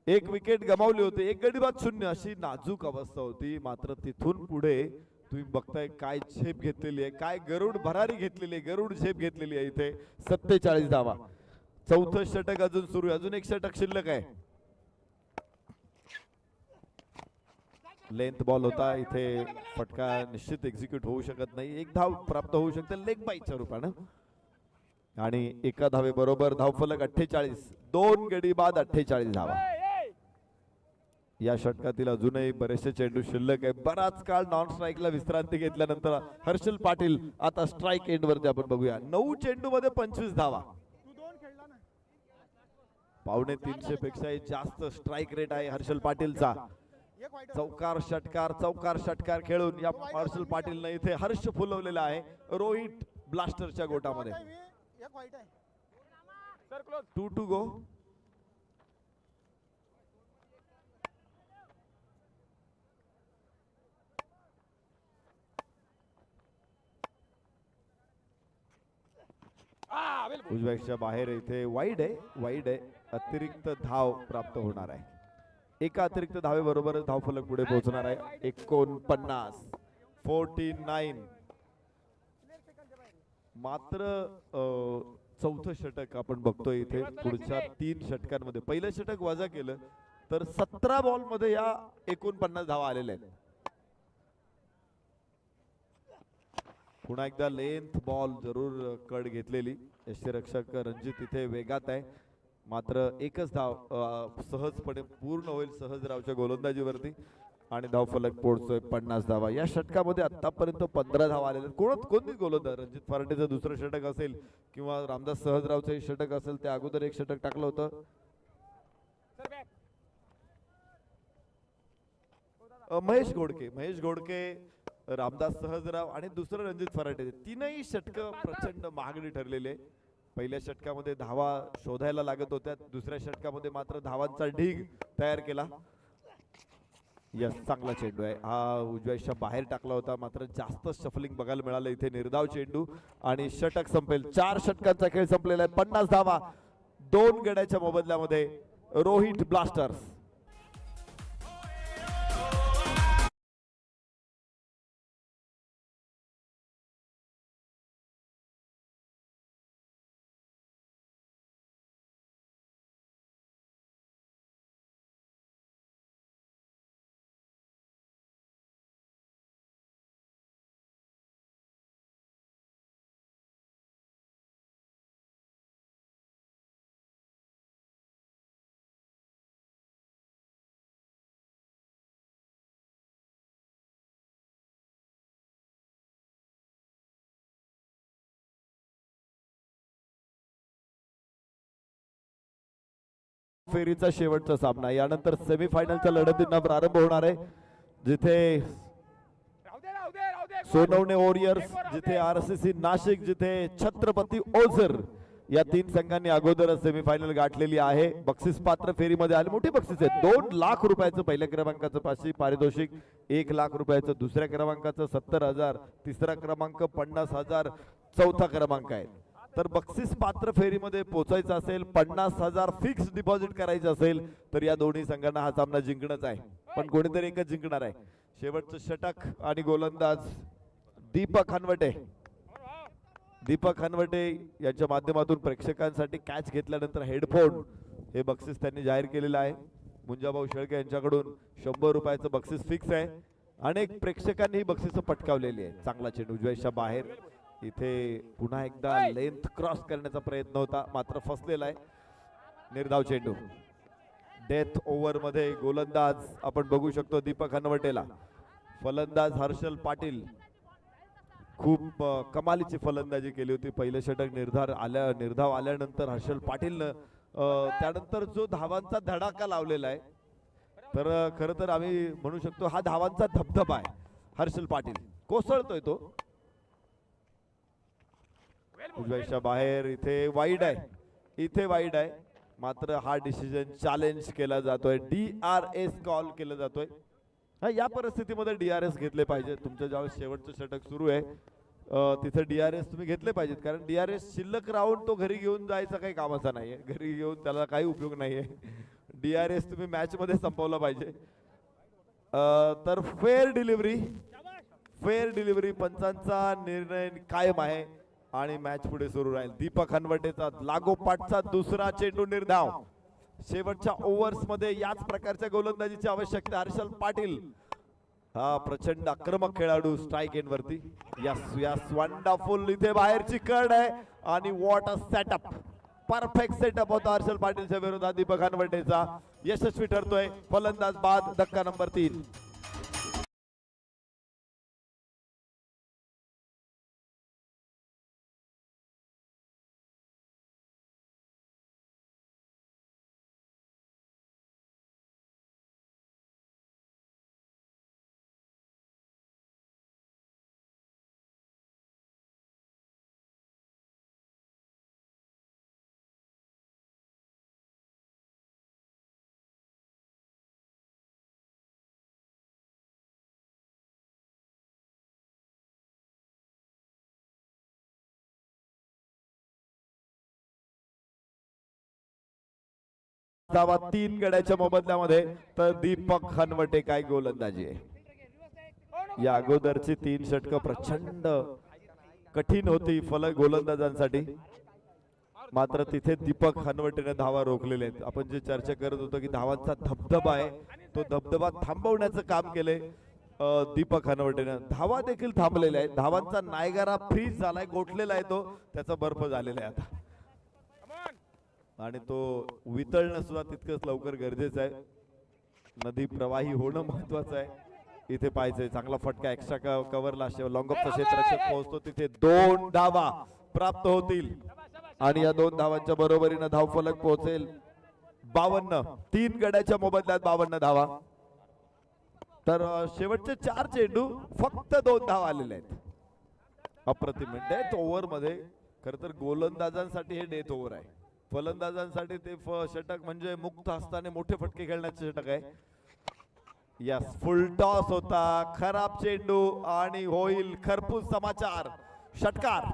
एक विकेट गमावली होती, 1 गडी बाद 0 अशी नाजूक अवस्था होती. मात्र तिथून पुढे तुम्ही बघताय काय झेप घेतलेली आहे, काय गरुड भरारी घेतलेली आहे, गरुड झेप घेतलेली आहे इथे. 47 धावा. चौथं षटक अजून सुरू आहे, अजून एक षटक शिल्लक आहे. लेंथ बॉल होता इथे, फटका निश्चित एक्झिक्यूट होऊ शकत नाही. 1 धाव प्राप्त होऊ शकते लेग बाईच्या रूपानं आणि एका धावे बरोबर धावफलक 48. 2 गडी बाद 48 धावा. या षटकातील अजूनही बरेचसे चेंडू शिल्लक आहे. बराच काळ नॉन स्ट्राईकला विश्रांती घेतल्यानंतर हर्षल पाटील आता स्ट्राईक एंड वरती आपण बघूया. 9 चेंडू मध्ये 25 धावा. 350 पेक्षाही जास्त स्ट्राईक रेट आहे हर्षल पाटीलचा. चौकार षटकार खेळून या हर्षल पाटीलने इथे हर्ष फुलवलेला आहे रोहित ब्लास्टरच्या गोटामध्ये. 2 to go. उजव्याच्या बाहेर इथे वाईड आहे. अतिरिक्त धाव प्राप्त होणार आहे. एका अतिरिक्त धावे बरोबर धावफलक पुढे पोहोचणार आहे. 49. मात्र चौथं षटक आपण बघतोय इथे पुढच्या 3 षटकांमध्ये. पहिलं षटक वजा केलं तर 17 बॉल मध्ये या 49 धावा आलेल्या आहेत. पुन्हा एकदा लेंथ बॉल जरूर कड घेतलेली. यष्टीरक्षक रणजित इथे वेगात आहे, मात्र एकच धाव सहजपणे पूर्ण होईल सहजरावच्या गोलंदाजीवरती आणि धावफलक पोहोचतोय 50 धावा. या षटकामध्ये आतापर्यंत 15 धावा आलेल्या आहेत. कोणती गोलंदाज रणजित फराटेचं दुसरं षटक असेल किंवा रामदास सहजरावचं षटक असेल, त्या अगोदर एक षटक टाकलं होतं. महेश घोडके, रामदास सहजराव आणि दुसरं रणजित फराटे, तीनही षटक प्रचंड महागडी ठरलेले आहे. पहिल्या षटकामध्ये धावा शोधायला लागत होत्या, दुसऱ्या षटकामध्ये मात्र धावांचा ढीग तयार केला. यस, चांगला चेंडू आहे हा. उजव्याच्या बाहेर टाकला होता, मात्र जास्त शफलिंग बघायला मिळालं इथे. निर्धाव चेंडू आणि षटक संपेल. 4 षटकांचा खेळ संपलेला आहे. 50 धावा 2 गड्याच्या मोबदल्यामध्ये रोहित ब्लास्टर्स. फेरीचा शेवटचा सामना, यानंतर सेमीफायनलच्या लढतींना प्रारंभ होणार आहे, जिथे सोनवणे वॉरियर्स, जिथे आरसीसी नाशिक, जिथे छत्रपती ओझर या 3 संघांनी अगोदरच सेमीफायनल गाठलेली आहे. बक्षीस पात्र फेरीमध्ये आले मोठी बक्षीस आहे. 2 लाख रुपयाचं पहिल्या क्रमांकाचं पारितोषिक, 1 लाख रुपयाचं दुसऱ्या क्रमांकाचं, 70,000 तिसरा क्रमांक, 50,000 चौथा क्रमांक आहे. तर बक्षीस पात्र फेरीमध्ये पोहोचायचं असेल, 50,000 फिक्स डिपॉझिट करायचं असेल तर या दोन्ही संघांना हा सामना जिंकणंच आहे. पण कोणीतरी एकच जिंकणार आहे. शेवटचं षटक आणि गोलंदाज दीपक हनवटे यांच्या माध्यमातून प्रेक्षकांसाठी कॅच घेतल्यानंतर हेडफोन हे बक्षीस त्यांनी जाहीर केलेलं आहे. मुंजाभाऊ शेळके यांच्याकडून 100 रुपयाचं बक्षीस फिक्स आहे. अनेक प्रेक्षकांनी ही बक्षीस पटकावलेली आहे. चांगला चेंडू उजव्याच्या बाहेर. इथे पुन्हा एकदा लेंथ क्रॉस करण्याचा प्रयत्न होता, मात्र फसलेला आहे. निर्धाव चेंडू. डेथ ओव्हर मध्ये गोलंदाज आपण बघू शकतो दीपक हनवटेला. फलंदाज हर्षल पाटील खूप कमालीची फलंदाजी केली होती. पहिलं षटक निर्धाव आल्यानंतर हर्षल पाटीलनं त्यानंतर जो धावांचा धडाका लावलेला आहे, तर खरं तर आम्ही म्हणू शकतो हा धावांचा धबधबा आहे. हर्षल पाटील कोसळतोय तो. उजव्याच्या बाहेर. इथे वाईड आहे, मात्र हा डिसिजन चॅलेंज केला जातोय. DRS कॉल केला जातोय. या परिस्थितीमध्ये DRS घेतले पाहिजे. तुमच्या ज्यावेळेस शेवटचं षटक सुरू आहे तिथे DRS तुम्ही घेतले पाहिजेत, कारण DRS शिल्लक राहून तो घरी घेऊन जायचा काही कामाचा नाहीये. घरी घेऊन त्याला काही उपयोग नाहीये. DRS तुम्ही मॅच मध्ये संपवला पाहिजे. तर फेअर डिलिव्हरी पंचांचा निर्णय कायम आहे आणि मॅच पुढे सुरू राहील. दीपक हनवटेचा लागोपाठचा दुसरा चेंडू निर्धाव. शेवटच्या ओव्हर्स मध्ये याच प्रकारच्या गोलंदाजीची आवश्यकता. हर्षल पाटील हा प्रचंड आक्रमक खेळाडू स्ट्राइक एंड वरती. Yes wonderful. इथे बाहेरची कड आहे आणि what a setup. Perfect setup होता हर्षल पाटीलच्या विरोधात दीपक हनवटेचा. यशस्वी ठरतोय. फलंदाज बाद. धक्का नंबर 3. धावा 3 गड्याच्या मोबदल्यामध्ये. तर दीपक हनवटे काय गोलंदाजी आहे. या अगोदरची 3 षटकं प्रचंड कठीण होती फलक गोलंदाजांसाठी. मात्र तिथे दीपक हनवटेने धावा रोखलेल्या आहेत. आपण जे चर्चा करत होतो की धावांचा धबधबा आहे, तो धबधबा थांबवण्याचं काम केलंय दीपक हनवटेने. धावा देखील थांबलेल्या आहेत. धावांचा नायगारा फ्रीज झालाय, गोठलेला आहे, तो त्याचा बर्फ झालेला आहे आता, आणि तो वितळणं सुद्धा तितकंच लवकर गरजेचं आहे. नदी प्रवाही होणं महत्वाचं आहे. इथे पाहायचंय चांगला फटका एक्स्ट्रा कव्हरला लॉंग ऑफचा क्षेत्ररक्षक पोहोचतो, तिथे 2 धावा प्राप्त होतील आणि या 2 धावांच्या बरोबरीनं धावफलक पोहोचेल 52. 3 गड्याच्या मोबदल्यात 52 धावा. तर शेवटचे 4 चेंडू फक्त 2 धावा आलेले आहेत. अप्रतिम डेथ ओव्हर मध्ये. खर तर गोलंदाजांसाठी हे डेथ ओव्हर आहे, फलंदाजांसाठी ते षटक म्हणजे मुक्त हस्ताने मोठे फटके खेळण्याचे षटक आहे. यस, फुल टॉस होता, खराब चेंडू आणि होईल खरपूस समाचार, षटकार.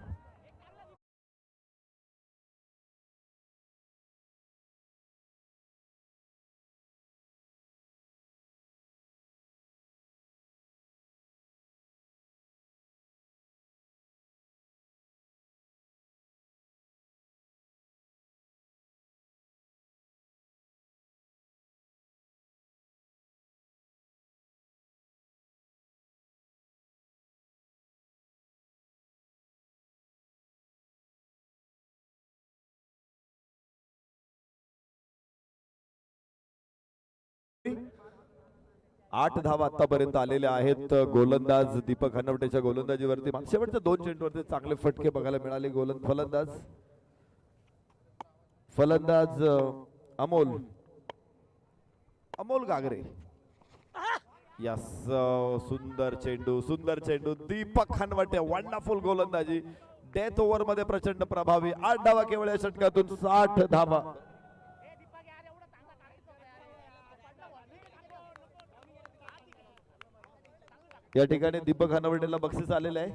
आठ धावा आतापर्यंत आलेल्या आहेत गोलंदाज दीपक हनवटेच्या गोलंदाजीवरती. शेवटच्या 2 चेंडूवरती चांगले फटके बघायला मिळाले. फलंदाज अमोल गागरे. यस, सुंदर चेंडू दीपक हनवटे, वंडरफुल गोलंदाजी. डेथ ओव्हर मध्ये प्रचंड प्रभावी. 8 धावा केवळ या षटकातून, 60 धावा. या ठिकाणी दीपक हनवटेला बक्षीस आलेले आहे.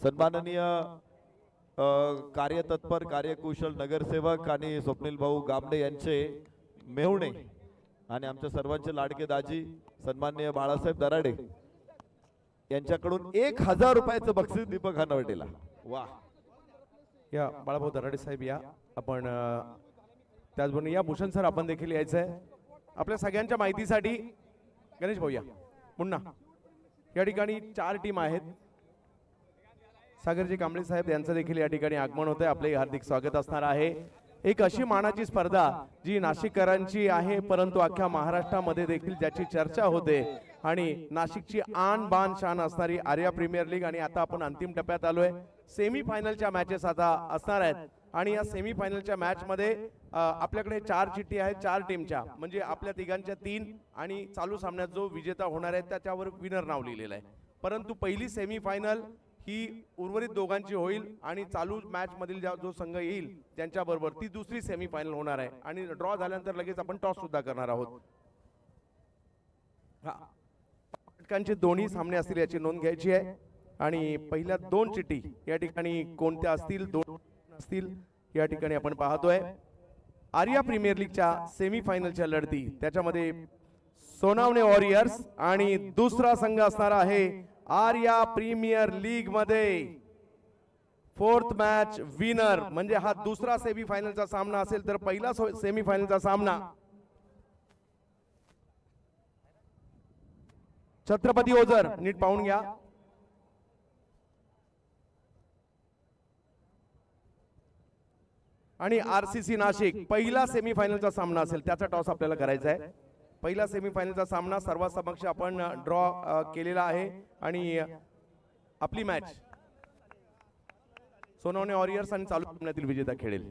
सन्माननीय कार्यतत्पर कार्यकुशल नगरसेवक आणि स्वप्नील भाऊ गामडे यांचे मेहुणे आणि आमच्या सर्वांचे लाडके दाजी सन्माननीय बाळासाहेब दराडे यांच्याकडून 1000 रुपयाचं बक्षीस दीपक हनवटेला. वा, या बाळाभाऊ दराडे साहेब या. आपण त्याचबरोबर या भूषण सर आपण देखील यायचं आहे. आपल्या सगळ्यांच्या माहितीसाठी गणेश भाऊ या. मुन्ना, या ठिकाणी 4 टीम आहेत. सागरजी कांबळे साहेब यांचं देखील या ठिकाणी आगमन होतंय. आपले हार्दिक स्वागत असणार आहे. एक अशी मानाची स्पर्धा जी नाशिककरांची आहे, परंतु अख्ख्या महाराष्ट्रामध्ये देखील ज्याची चर्चा होते आणि नाशिकची आन बान शान असणारी आर्या प्रीमियर लीग. आणि आता आपण अंतिम टप्प्यात आलोय. सेमी फायनलच्या मॅचेस आता असणार आहेत आणि या सेमी फायनलच्या मॅच मध्ये आपल्याकडे 4 चिठ्ठी आहेत 4 टीमच्या, म्हणजे आपल्या तिघांच्या 3 आणि चालू सामन्यात जो विजेता होणार आहे त्याच्यावर विनर नाव लिहिलेलं आहे. परंतु पहिली सेमी फायनल ही उर्वरित दोघांची होईल आणि चालू मॅच मधील जो संघ येईल त्यांच्या बरोबर ती दुसरी सेमी फायनल होणार आहे. आणि ड्रॉ झाल्यानंतर लगेच आपण टॉस सुद्धा करणार आहोत. षटकांचे दोन्ही सामने असतील याची नोंद घ्यायची आहे. आणि पहिल्या 2 चिठ्ठी या ठिकाणी कोणत्या असतील, 2 असतील या ठिकाणी आपण पाहतोय. आर्या प्रीमियर लीगच्या सेमी फायनलच्या लढती, त्याच्यामध्ये सोनावणे वॉरियर्स आणि दुसरा संघ असणार आहे आर्या प्रीमियर लीग मध्ये 4th मॅच विनर. म्हणजे हा दुसरा सेमी फायनलचा सामना असेल तर पहिला सेमी फायनलचा सामना छत्रपती ओझर, नीट पाहून घ्या, आणि RCC नाशिक पहिला सेमी फायनलचा सामना असेल. त्याचा टॉस आपल्याला करायचा आहे. पहिला सेमी फायनलचा सामना सर्वांसमक्ष आपण ड्रॉ केलेला आहे आणि आपली मॅच सोनावणे वॉरियर्स आणि चालू सामन्यातील विजेता खेळेल.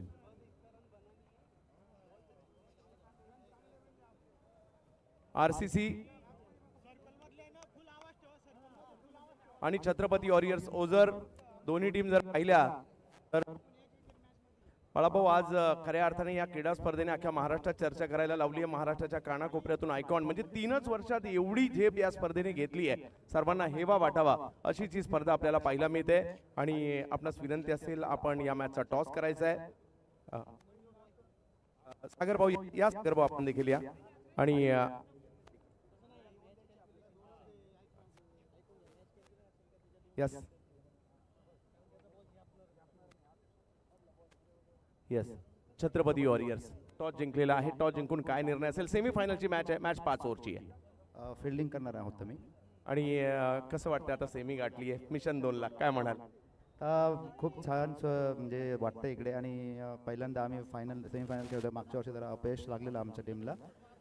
RCC आणि छत्रपती वॉरियर्स ओझर दोन्ही टीम जर पाहिल्या तर बाळाभाऊ, आज खऱ्या अर्थाने या क्रीडा स्पर्धेने अख्ख्या महाराष्ट्रात चर्चा करायला लावली आहे. महाराष्ट्राच्या कानाकोपऱ्यातून आयकॉन, म्हणजे 3च वर्षात एवढी झेप या स्पर्धेने घेतली आहे, सर्वांना हेवा वाटावा अशीच ही स्पर्धा आपल्याला पाहायला मिळते. आणि आपणास विनंती असेल आपण या मॅचचा टॉस करायचा आहे. सागर भाऊ या, सागर भाऊ आपण देखील या. आणि yes, yes, Chhatrapati warriors toss जिंकलेला आहे. टॉस जिंकून काय निर्णय असेल? सेमीफायनलची मॅच आहे. मॅच 5 ओव्हरची आहे. फिल्डिंग करणार आहोत तुम्ही. आणि कसं वाटतं आता सेमी गाठली आहे, मिशन 2 ला काय म्हणाल? खूप छान म्हणजे वाटतं इकडे. आणि पहिल्यांदा आम्ही सेमीफायनल खेळतो. मागच्या वर्षी जरा अपयश लागलेलं आमच्या टीमला,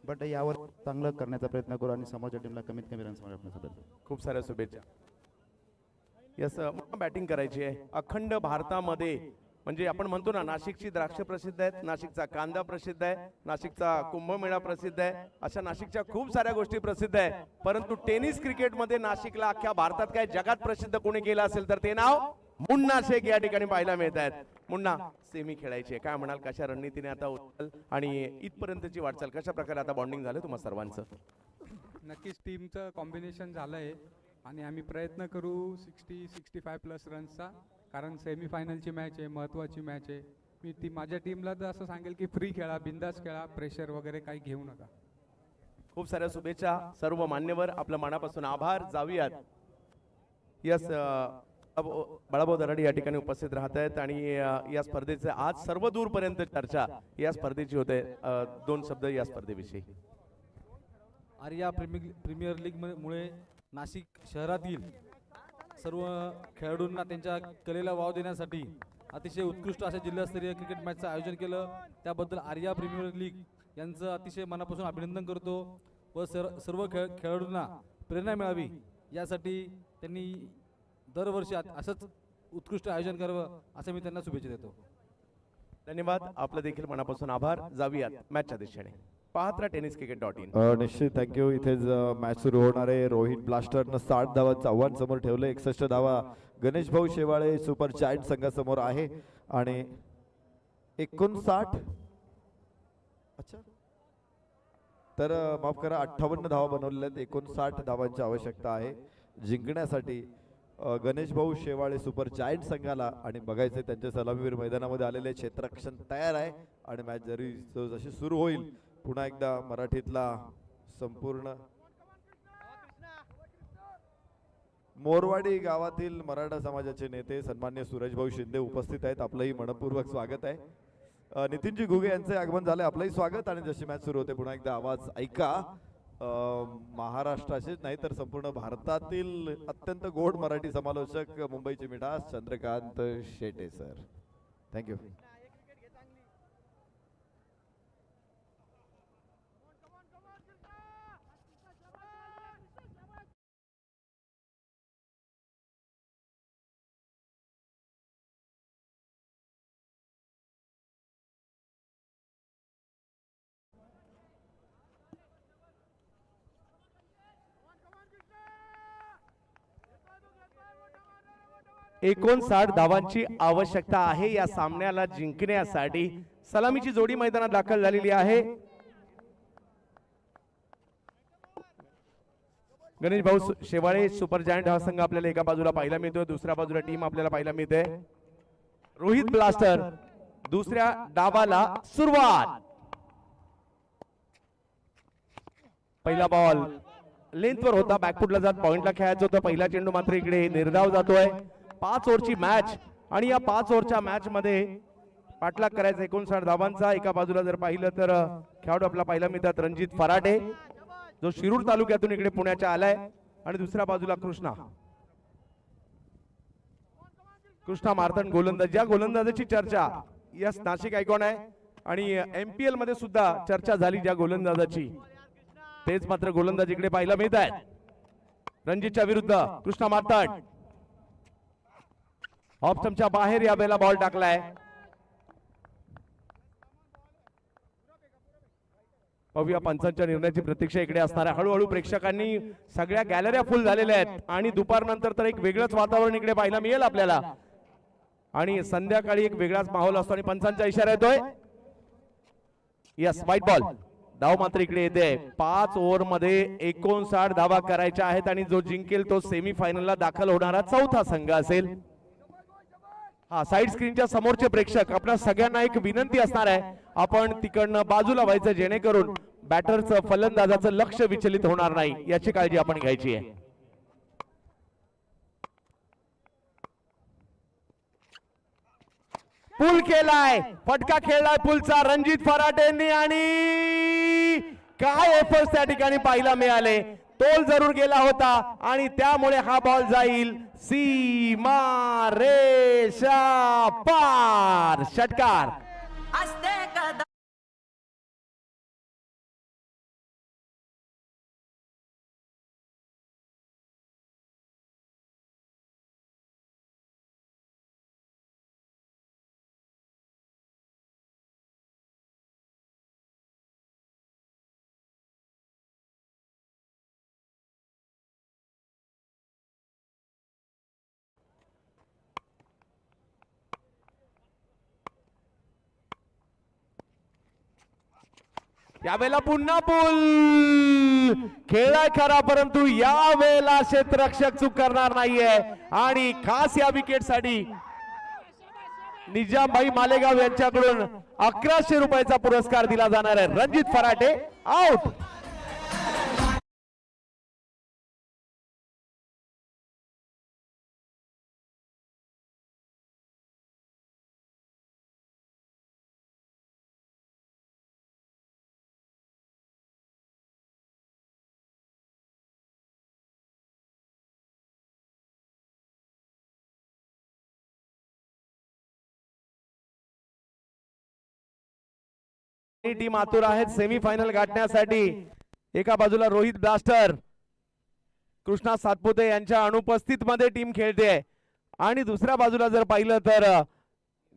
बट यावर चांगलं करण्याचा प्रयत्न करू आणि समोरच्या टीमला कमीत कमी रन्स मारण्यासाठी. खूप साऱ्या शुभेच्छा. यस, बॅटिंग करायची आहे. अखंड भारतामध्ये म्हणजे आपण म्हणतो ना, नाशिकची द्राक्ष प्रसिद्ध आहेत, नाशिकचा कांदा प्रसिद्ध आहे, नाशिकचा कुंभमेळा प्रसिद्ध आहे, अशा नाशिकच्या खूप साऱ्या गोष्टी प्रसिद्ध आहे. परंतु टेनिस क्रिकेटमध्ये नाशिकला अख्ख्या भारतात काय जगात प्रसिद्ध कोणी केलं असेल तर ते नाव मुन्ना शेख या ठिकाणी पाहायला मिळत आहेत. मुन्ना, सेमी खेळायची आहे, काय म्हणाल? कशा रणनीतीने आता उचल आणि इथपर्यंतची वाटचाल कशा प्रकारे आता बॉन्डिंग झालं तुम्हा सर्वांचं? नक्कीच टीमचं कॉम्बिनेशन झालं आहे आणि आम्ही प्रयत्न करू 60-65 प्लस रन्सचा, कारण सेमीफायनलची मॅच आहे, महत्त्वाची मॅच आहे. मी माझ्या टीमला तर असं सांगेल की फ्री खेळा, बिंदास खेळा, प्रेशर वगैरे काही घेऊ नका. खूप साऱ्या शुभेच्छा सर्व मान्यवर, आपल्या मनापासून आभार. जाऊयात. यस, बाळाभाऊ दराडे या ठिकाणी उपस्थित राहत आहेत आणि या स्पर्धेचे आज सर्व दूरपर्यंत चर्चा या स्पर्धेची होते. 2 शब्द या स्पर्धेविषयी. आर्या प्रीमियर लीग मुळे नाशिक शहरातील सर्व खेळाडूंना त्यांच्या कलेला वाव देण्यासाठी अतिशय उत्कृष्ट अशा जिल्हास्तरीय क्रिकेट मॅचचं आयोजन केलं. त्याबद्दल आर्या प्रीमियर लीग यांचं अतिशय मनापासून अभिनंदन करतो व सर्व खेळाडूंना प्रेरणा मिळावी यासाठी त्यांनी दरवर्षी असंच उत्कृष्ट आयोजन करावं असं मी त्यांना शुभेच्छा देतो. धन्यवाद, आपलं देखील मनापासून आभार. जाऊयात मॅचच्या दिशेने. पाहत राहा tenniscricket.in. निश्चित, थँक्यू. इथेच मॅच सुरू होणार आहे. रोहित ब्लास्टरनं 60 धावांचं आव्हान समोर ठेवलं. 61 धावा गणेश भाऊ शेवाळे सुपर जायंट संघासमोर आहे आणि 59, अच्छा तर माफ करा, 58 धावा बनवलेल्या आहेत. 59 धावांची आवश्यकता आहे जिंकण्यासाठी गणेश भाऊ शेवाळे सुपर जायंट संघाला. आणि बघायचे त्यांचे सलामीवीर मैदानामध्ये आलेले, क्षेत्ररक्षण तयार आहे आणि मॅच जशी सुरू होईल पुन्हा एकदा मराठीतला संपूर्ण मोरवाडी गावातील मराठा समाजाचे नेते सन्मान्य सूरजभाऊ शिंदे उपस्थित आहेत. आपलंही मनपूर्वक स्वागत आहे. नितीनजी घुगे यांचे आगमन झाले, आपलंही स्वागत. आणि जशी मॅच सुरू होते पुन्हा एकदा आवाज ऐका. महाराष्ट्राचेच नाही तर संपूर्ण भारतातील अत्यंत गोड मराठी समालोचक, मुंबईचे मिठास चंद्रकांत शेटे सर. थँक्यू. एकोणसाठ धावांची आवश्यकता आहे या सामन्याला जिंकण्यासाठी. सलामीची जोडी मैदानात दाखल झालेली आहे. गणेश भाऊ शेवाळे सुपर जायंट हा संघ आपल्याला एका बाजूला पाहायला मिळतोय, दुसऱ्या बाजूला टीम आपल्याला पाहायला मिळते. रोहित ब्लास्टर दुसऱ्या डावाला सुरुवात. पहिला बॉल लेंथवर होता, बॅकफुटला जात पॉइंटला खेळायचं होतं. पहिला चेंडू मात्र इकडे निर्धाव जातोय. 5 ओव्हरची मॅच आणि या 5 ओव्हरच्या मॅच मध्ये पाठलाग करायचा 59 धावांचा. एका बाजूला जर पाहिलं तर खेळाडू आपला पाहायला मिळतात रणजित फराटे जो शिरूर तालुक्यातून इकडे पुण्याच्या आलाय आणि दुसऱ्या बाजूला कृष्णा मारतंड गोलंदाज. या गोलंदाजाची चर्चा यस नाशिक आयकॉन आहे आणि MPL मध्ये सुद्धा चर्चा झाली ज्या गोलंदाजाची, तेच मात्र गोलंदाज इकडे पाहायला मिळत आहेत. रणजितच्या विरुद्ध कृष्णा मारतंड ऑफ स्टंपच्या बाहेर या वेळेला बॉल टाकलाय. पाहूया पंचांच्या निर्णयाची प्रतीक्षा इकडे असणार आहे. हळूहळू प्रेक्षकांनी सगळ्या गॅलऱ्या फुल झालेल्या आहेत आणि दुपारनंतर तर एक वेगळंच वातावरण इकडे पाहायला मिळेल आपल्याला आणि संध्याकाळी एक वेगळाच माहोल असतो. आणि पंचांचा इशारा येतोय यस व्हाईट बॉल. धाव मात्र इकडे येते. 5 ओव्हर मध्ये 59 धावा करायच्या आहेत आणि जो जिंकेल तो सेमीफायनलला दाखल होणारा चौथा संघ असेल. हा साइड स्क्रीनच्या समोरचे प्रेक्षक आपल्या सगळ्यांना एक विनंती असणार आहे, आपण तिकडनं बाजूला व्हायचं जेणेकरून बॅटरचं फलंदाजाचं लक्ष विचलित होणार नाही याची काळजी आपण घ्यायची आहे. पुल केलाय, फटका खेळलाय पुलचा रणजित फराटेंनी आणि काय एफर्ट्स त्या ठिकाणी पाहायला मिळाले. तोल जरूर गेला होता आणि त्यामुळे हा बॉल जाईल सीमा रेषा पार. षटकार. यावेळेला पुन्हा पूल खेळाय खरा, परंतु यावेळेला क्षेत्ररक्षक चूक करणार नाहीये आणि खास या विकेट साठी निजामभाई मालेगाव यांच्याकडून 1100 रुपयाचा पुरस्कार दिला जाणार आहे. रणजित फराटे आउट. टीम आतुर आहेत सेमीफायनल गाठण्यासाठी. एका बाजूला रोहित ब्लास्टर कृष्णा सातपुते यांच्या अनुपस्थित मध्ये टीम खेळते आणि दुसऱ्या बाजूला जर पाहिलं तर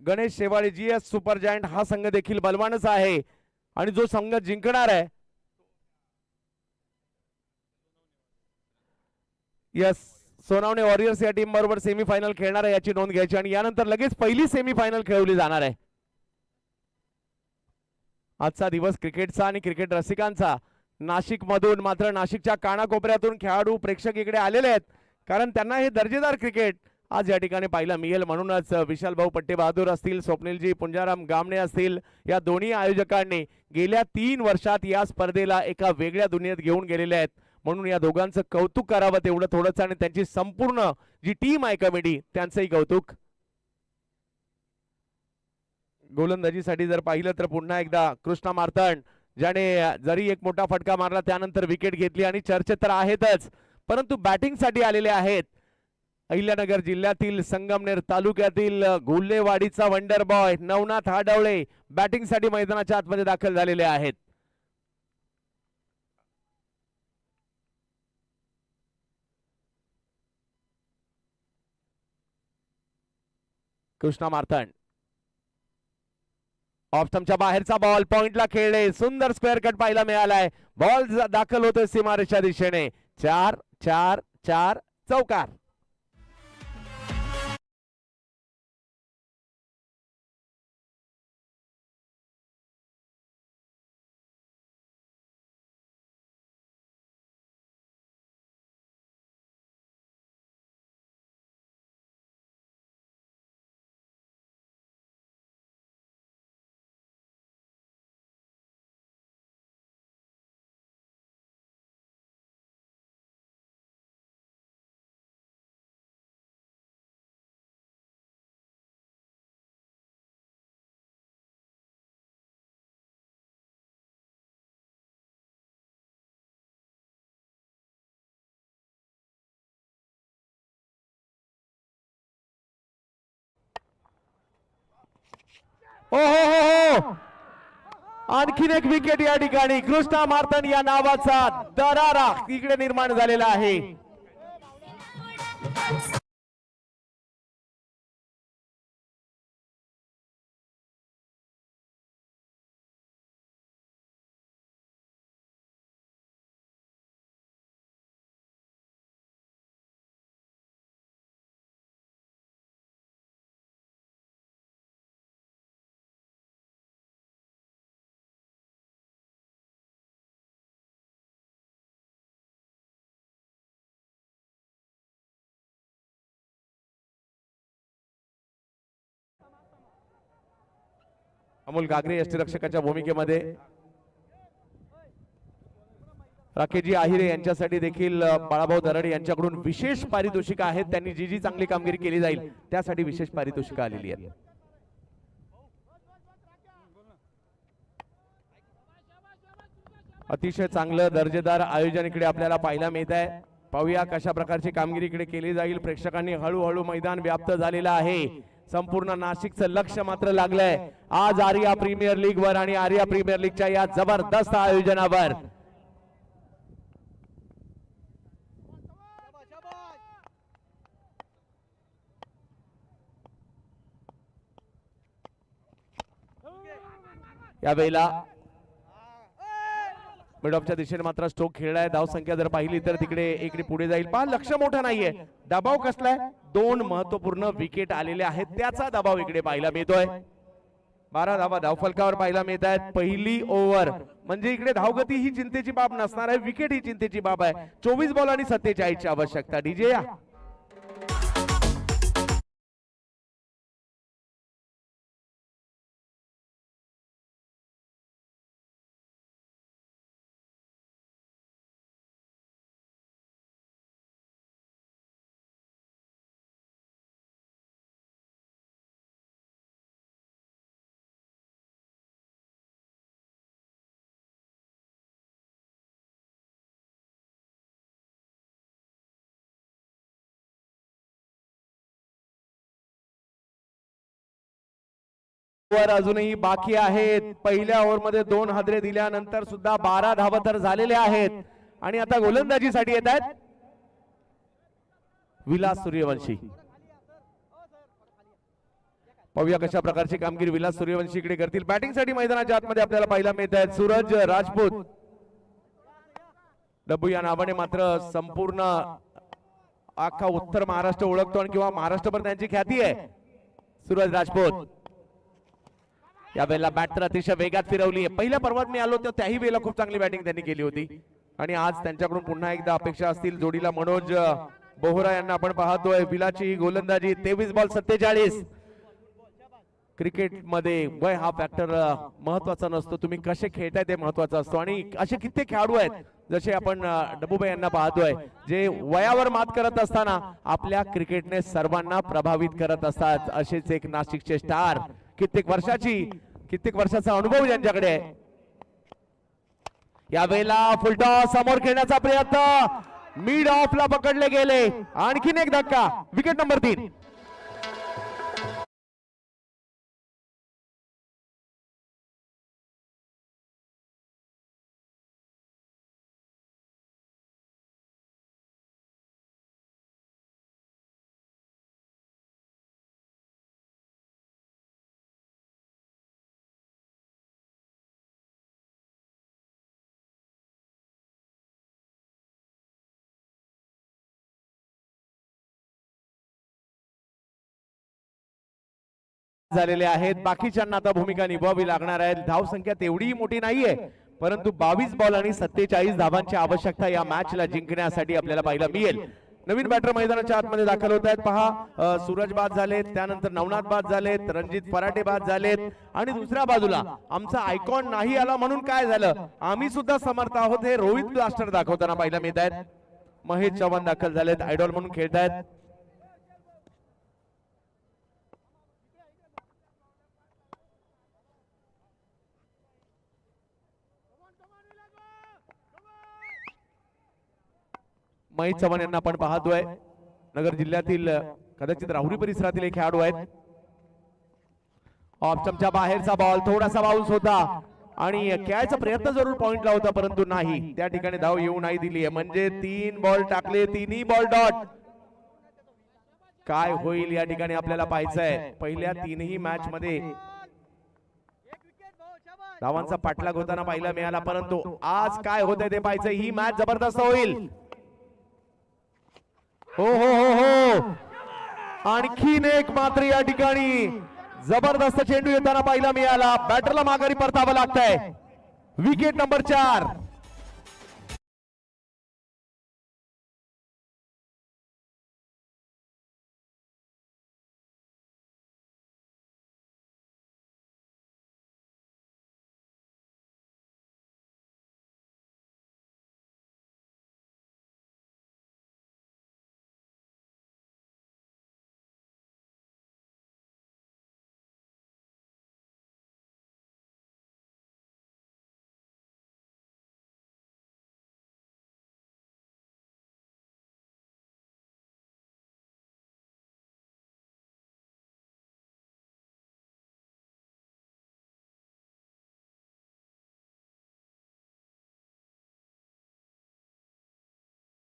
Ganesh Shewale GS super giant हा संघ देखील बलवानच आहे आणि जो संघ जिंकणार आहे यस सोनावणे वॉरियर्स या टीम बरोबर सेमीफायनल खेळणार आहे याची नोंद घ्यायची आणि यानंतर लगेच पहिली सेमीफायनल खेळवली जाणार आहे. आजचा दिवस क्रिकेटचा आणि क्रिकेट रसिकांचा. नाशिक मधून मात्र नाशिकच्या कानाकोपऱ्यातून खेळाडू प्रेक्षक इकडे आलेले आहेत कारण त्यांना हे दर्जेदार क्रिकेट आज या ठिकाणी पाहायला मिळेल. म्हणूनच विशाल भाऊ पट्टे बहादूर असतील, स्वप्नीलजी पुंजाराम गामणे असतील, या दोन्ही आयोजकांनी गेल्या 3 वर्षात या स्पर्धेला एका वेगळ्या दुनियेत घेऊन गेलेले आहेत. म्हणून या दोघांचं कौतुक करावं तेवढं थोडंच आणि त्यांची संपूर्ण जी टीम आहे कमिटी त्यांचंही कौतुक. गोलंदाजीसाठी जर पाहिलं तर पुन्हा एकदा कृष्णा मार्तंड ज्याने जरी एक मोठा फटका मारला त्यानंतर विकेट घेतली आणि चर्चेत तर आहेतच, परंतु बॅटिंगसाठी आलेले आहेत अहिल्यानगर जिल्ह्यातील संगमनेर तालुक्यातील गुल्लेवाडीचा वंडर बॉय नवनाथ हाडवळे बॅटिंगसाठी मैदानाच्या आतमध्ये दाखल झालेले आहेत. कृष्णा मार्तंड ऑफ स्टंपच्या बाहेरचा बॉल पॉइंटला खेळले, सुंदर स्क्वेअर कट पाहायला मिळालाय. बॉल दाखल होतोय सीमारेषा दिशेने. 4-4-4 चौकार. ओ हो, आणखीन एक विकेट या ठिकाणी कृष्णा मार्तंड या नावाचा दरारा इकडे निर्माण झालेला आहे. अमोल गागरे यष्टीरक्षकाच्या भूमिकेमध्ये राकेशजी आहिरे यांच्यासाठी देखील बाळाभाऊ दराडे यांच्याकडून विशेष पारितोषिक आहेत. त्यांनी जी जी चांगली कामगिरी केली जाईल त्यासाठी विशेष पारितोषिक आलेली आहेत. अतिशय चांगलं दर्जेदार आयोजन इकडे आपल्याला पाहायला मिळत आहे. पाहूया कशा प्रकारची कामगिरी इकडे केली जाईल. प्रेक्षकांनी हळूहळू मैदान व्याप्त झालेलं आहे. संपूर्ण नाशिकचं लक्ष मात्र लागलंय आज आर्या प्रीमियर लीग वर आणि आर्या प्रीमियर लीगच्या या जबरदस्त आयोजनावर. यावेळेला मिड ऑफच्या दिशेने मात्र स्ट्रोक खेळलाय. धाव संख्या जर पाहिली तर तिकडे इकडे पुढे जाईल. पहा लक्ष मोठं नाहीये. दबाव कसलाय. 2 महत्वपूर्ण विकेट आलेले आहेत त्याचा दबाव इकडे पाहायला मिळतोय. 12 धावा धावफलकावर पाहायला मिळत आहेत. पहिली ओव्हर म्हणजे इकडे धावगती ही चिंतेची बाब नसणार आहे. विकेट ही चिंतेची बाब आहे. 24 बॉल आणि 47 ची आवश्यकता. डीजे या. ओव्हर अजूनही बाकी आहेत. पहिल्या ओव्हर मध्ये 2 हादरे दिल्यानंतर सुद्धा 12 धावा तर झालेले आहेत आणि आता गोलंदाजीसाठी येत आहेत विलास सूर्यवंशी. पाहूया कशा प्रकारची कामगिरी विलास सूर्यवंशी इकडे करतील. बॅटिंग साठी मैदानाच्या आतमध्ये आपल्याला पाहायला मिळत आहेत सूरज राजपूत. डब्बू या नावाने मात्र संपूर्ण अख्खा उत्तर महाराष्ट्र ओळखतो आणि किंवा महाराष्ट्रभर त्यांची ख्याती आहे. सूरज राजपूत यावेळेला बॅट तर अतिशय वेगात फिरवली आहे. पहिल्या पर्वात मी आलो तर त्याही वेळेला खूप चांगली बॅटिंग त्यांनी केली होती आणि आज त्यांच्याकडून पुन्हा एकदा अपेक्षा असतील. जोडीला मनोज बोहरा यांना आपण पाहतोय. विलाची गोलंदाजी 23 बॉल 47. क्रिकेट मध्ये वय हा फॅक्टर महत्वाचा नसतो. तुम्ही कसे खेळताय ते महत्वाचं असतो आणि असे कित्येक खेळाडू आहेत जसे आपण डब्बूबाई यांना पाहतोय जे वयावर मात करत असताना आपल्या क्रिकेटने सर्वांना प्रभावित करत असतात. असेच एक नाशिकचे स्टार कित्येक वर्षाचा अनुभव ज्यांच्याकडे आहे. यावेळेला फुलटॉस समोर खेळण्याचा प्रयत्न मिड ऑफला पकडले गेले. आणखीन एक धक्का. Wicket number 3. झालेले आहेत. बाकीच्यांना आता भूमिका निभावावी लागणार आहे. धाव संख्या तेवढी मोठी नाहीये परंतु 22 बॉल आणि 47 धावांची आवश्यकता या मॅचला जिंकण्यासाठी आपल्याला पाहायला मिळेल. नवीन बॅटर मैदानाच्या आतमध्ये दाखल होत आहेत. पहा सूरज बाद झालेत, त्यानंतर नवनाथ बाद झालेत, रणजित फराटे बाद झालेत आणि दुसऱ्या बाजूला आमचा आयकॉन नाही आला म्हणून काय झालं आम्ही सुद्धा समर्थ आहोत हे रोहित ब्लास्टर दाखवताना पाहायला मिळत आहेत. महेश चव्हाण दाखल झालेत, आयडॉल म्हणून खेळतायत. महेश चव्हाण यांना आपण पाहतोय. नगर जिल्ह्यातील कदाचित राहुरी परिसरातील एक खेळाडू आहेत. ऑफ स्टंपच्या बाहेरचा बॉल थोडासा बाउन्स होता आणि खेळायचा प्रयत्न जरूर पॉइंटला होता परंतु नाही त्या ठिकाणी धाव येऊ नाही दिली. म्हणजे 3 बॉल टाकले, 3ही बॉल डॉट. काय होईल या ठिकाणी आपल्याला पाहायचंय. पहिल्या 3ही मॅच मध्ये धावांचा पाठलाग होताना पाहायला मिळाला परंतु आज काय होतंय ते पाहायचं. ही मॅच जबरदस्त होईल. हो हो हो हो आणखीन एक मात्र या ठिकाणी जबरदस्त चेंडू येताना पाहायला मिळाला. बॅटरला माघारी परतावं लागतंय. Wicket number 4.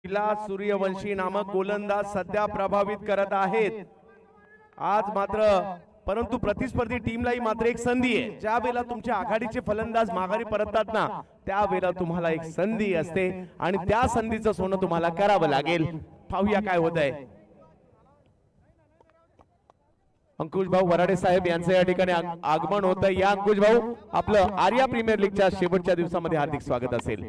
विलास सूर्यवंशी नामक गोलंदाज सध्या प्रभावित करत आहेत आज मात्र, परंतु प्रतिस्पर्धी टीमलाही मात्र एक संधी आहे. ज्या वेळेला तुमचे आघाडीचे फलंदाज माघारी परततात ना, त्यावेळेला तुम्हाला एक संधी असते आणि त्या संधीचं सोनं तुम्हाला करावं लागेल. पाहूया काय होत आहे. अंकुश भाऊ वराडे साहेब यांचं या ठिकाणी आगमन होतं. या अंकुश भाऊ, आपलं आर्या प्रीमियर लीगच्या शेवटच्या दिवसामध्ये हार्दिक स्वागत असेल.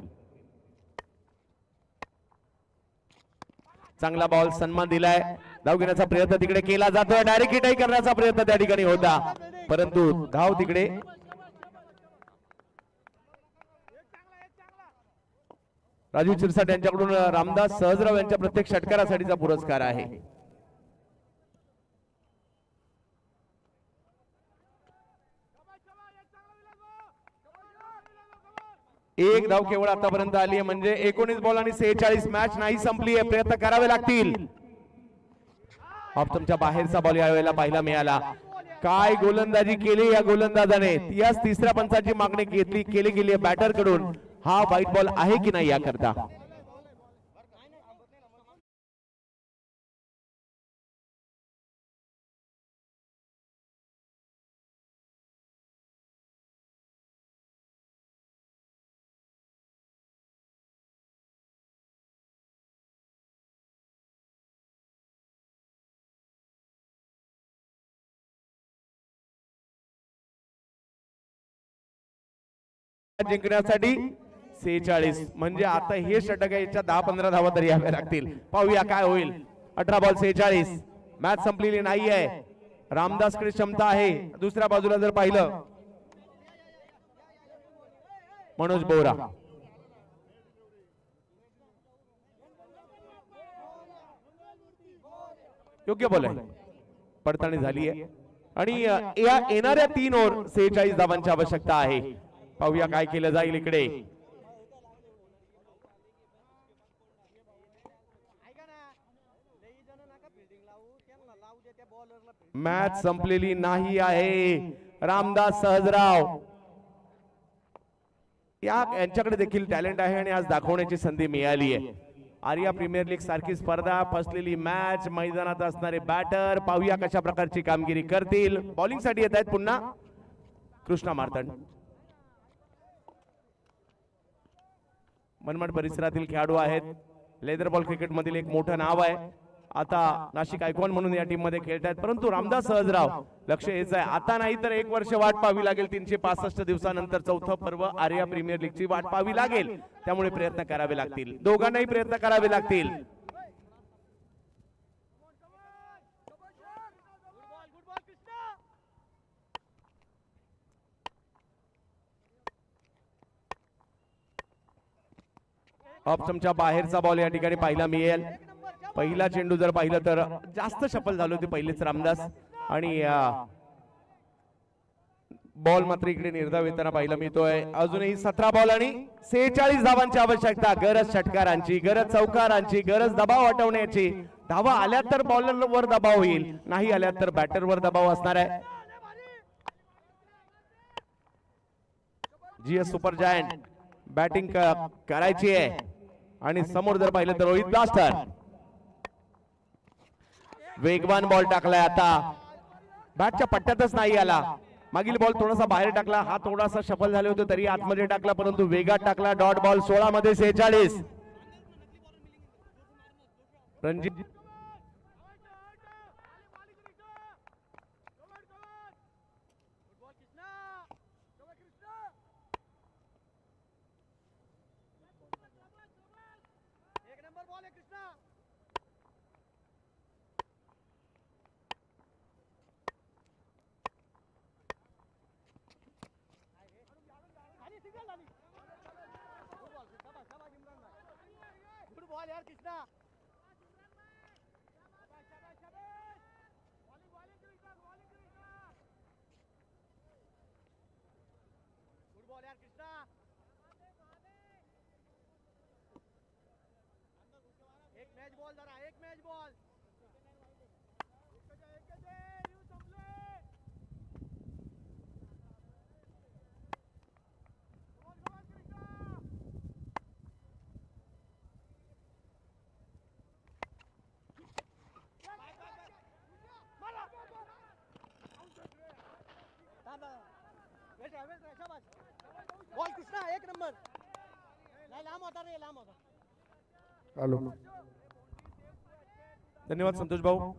चांगला बॉल, सन्मान दिलाय. धाव घेण्याचा प्रयत्न तिकडे केला जातोय. डायरेक्ट हिटही करण्याचा प्रयत्न त्या ठिकाणी होता, परंतु धाव तिकडे राजू चिरसाट यांच्याकडून रामदास सहजराव यांच्या प्रत्येक षटकारासाठीचा पुरस्कार आहे. एक धाव केवळ आतापर्यंत आली आहे, म्हणजे 19 बॉल आणि 46. मॅच नाही संपली आहे, प्रयत्न करावे लागतील. ऑप्शनच्या बाहेरचा बॉल यावेळेला पाहायला मिळाला. काय गोलंदाजी केली या गोलंदाजाने. याच तिसऱ्या पंचाची मागणी केली गेली आहे बॅटर कडून. हा वाईट बॉल आहे की नाही याकरता. जिंकण्यासाठी 46, म्हणजे आता हे षटक आहे, याच्या 10-15 धावा तरी याव्या लागतील. पाहूया काय होईल. 18 बॉल 46. मॅच संपलेली नाही आहे. रामदासकडे क्षमता आहे. दुसऱ्या बाजूला जर पाहिलं, मनोज बोरा योग्य बॉल आहे, पडताळणी झाली आहे आणि या येणाऱ्या 3 ओव्हर 46 धावांची आवश्यकता आहे. पाहूया काय केलं जाईल इकडे. मॅच संपलेली नाही आहे. रामदास सहजराव यांच्याकडे देखील टॅलेंट आहे आणि आज दाखवण्याची संधी मिळाली आहे. आर्या प्रीमियर लीग सारखी स्पर्धा, फसलेली मॅच, मैदानात असणारे बॅटर पाहूया कशा प्रकारची कामगिरी करतील. बॉलिंग साठी येत आहेत पुन्हा कृष्णा मार्तंड. मनमाड परिसरातील खेळाडू आहेत. लेदर बॉल क्रिकेट मधील एक मोठं नाव आहे. आता नाशिक आयकॉन म्हणून या टीम मध्ये खेळत आहेत, परंतु रामदास सहजराव लक्ष हेच आहे, आता नाही तर 1 वर्ष वाट पाहावी लागेल. 365 दिवसानंतर चौथं पर्व आर्या प्रीमियर लीगची वाट पाहावी लागेल. त्यामुळे प्रयत्न करावे लागतील, दोघांनाही प्रयत्न करावे लागतील. ऑप्शनच्या बाहेरचा बॉल या ठिकाणी पाहायला मिळेल. पहिला चेंडू जर पाहिलं तर जास्त सफल झाले होते पहिलेच रामदास, आणि बॉल मात्र इकडे निर्धाव येताना पाहायला मिळतोय. अजूनही 17 बॉल आणि 46 धावांची आवश्यकता. गरज षटकारांची, गरज चौकारांची, गरज दबाव हटवण्याची. धावा आल्या तर बॉलरवर दबाव होईल, नाही आल्या तर बॅटरवर दबाव असणार आहे. जीएस सुपर जायंट बॅटिंग करायची आहे आणि समोर जर पाहिलं तर रोहित ब्लास्टर वेगवान बॉल टाकलाय. आता बॅटच्या पट्ट्यातच नाही आला. मागील बॉल थोडासा बाहेर टाकला, हा थोडासा सफल झाले होते तरी आतमध्ये टाकला, परंतु वेगात टाकला. डॉट बॉल 16 मध्ये 46. रणजित धन्यवाद संतोष भाऊ.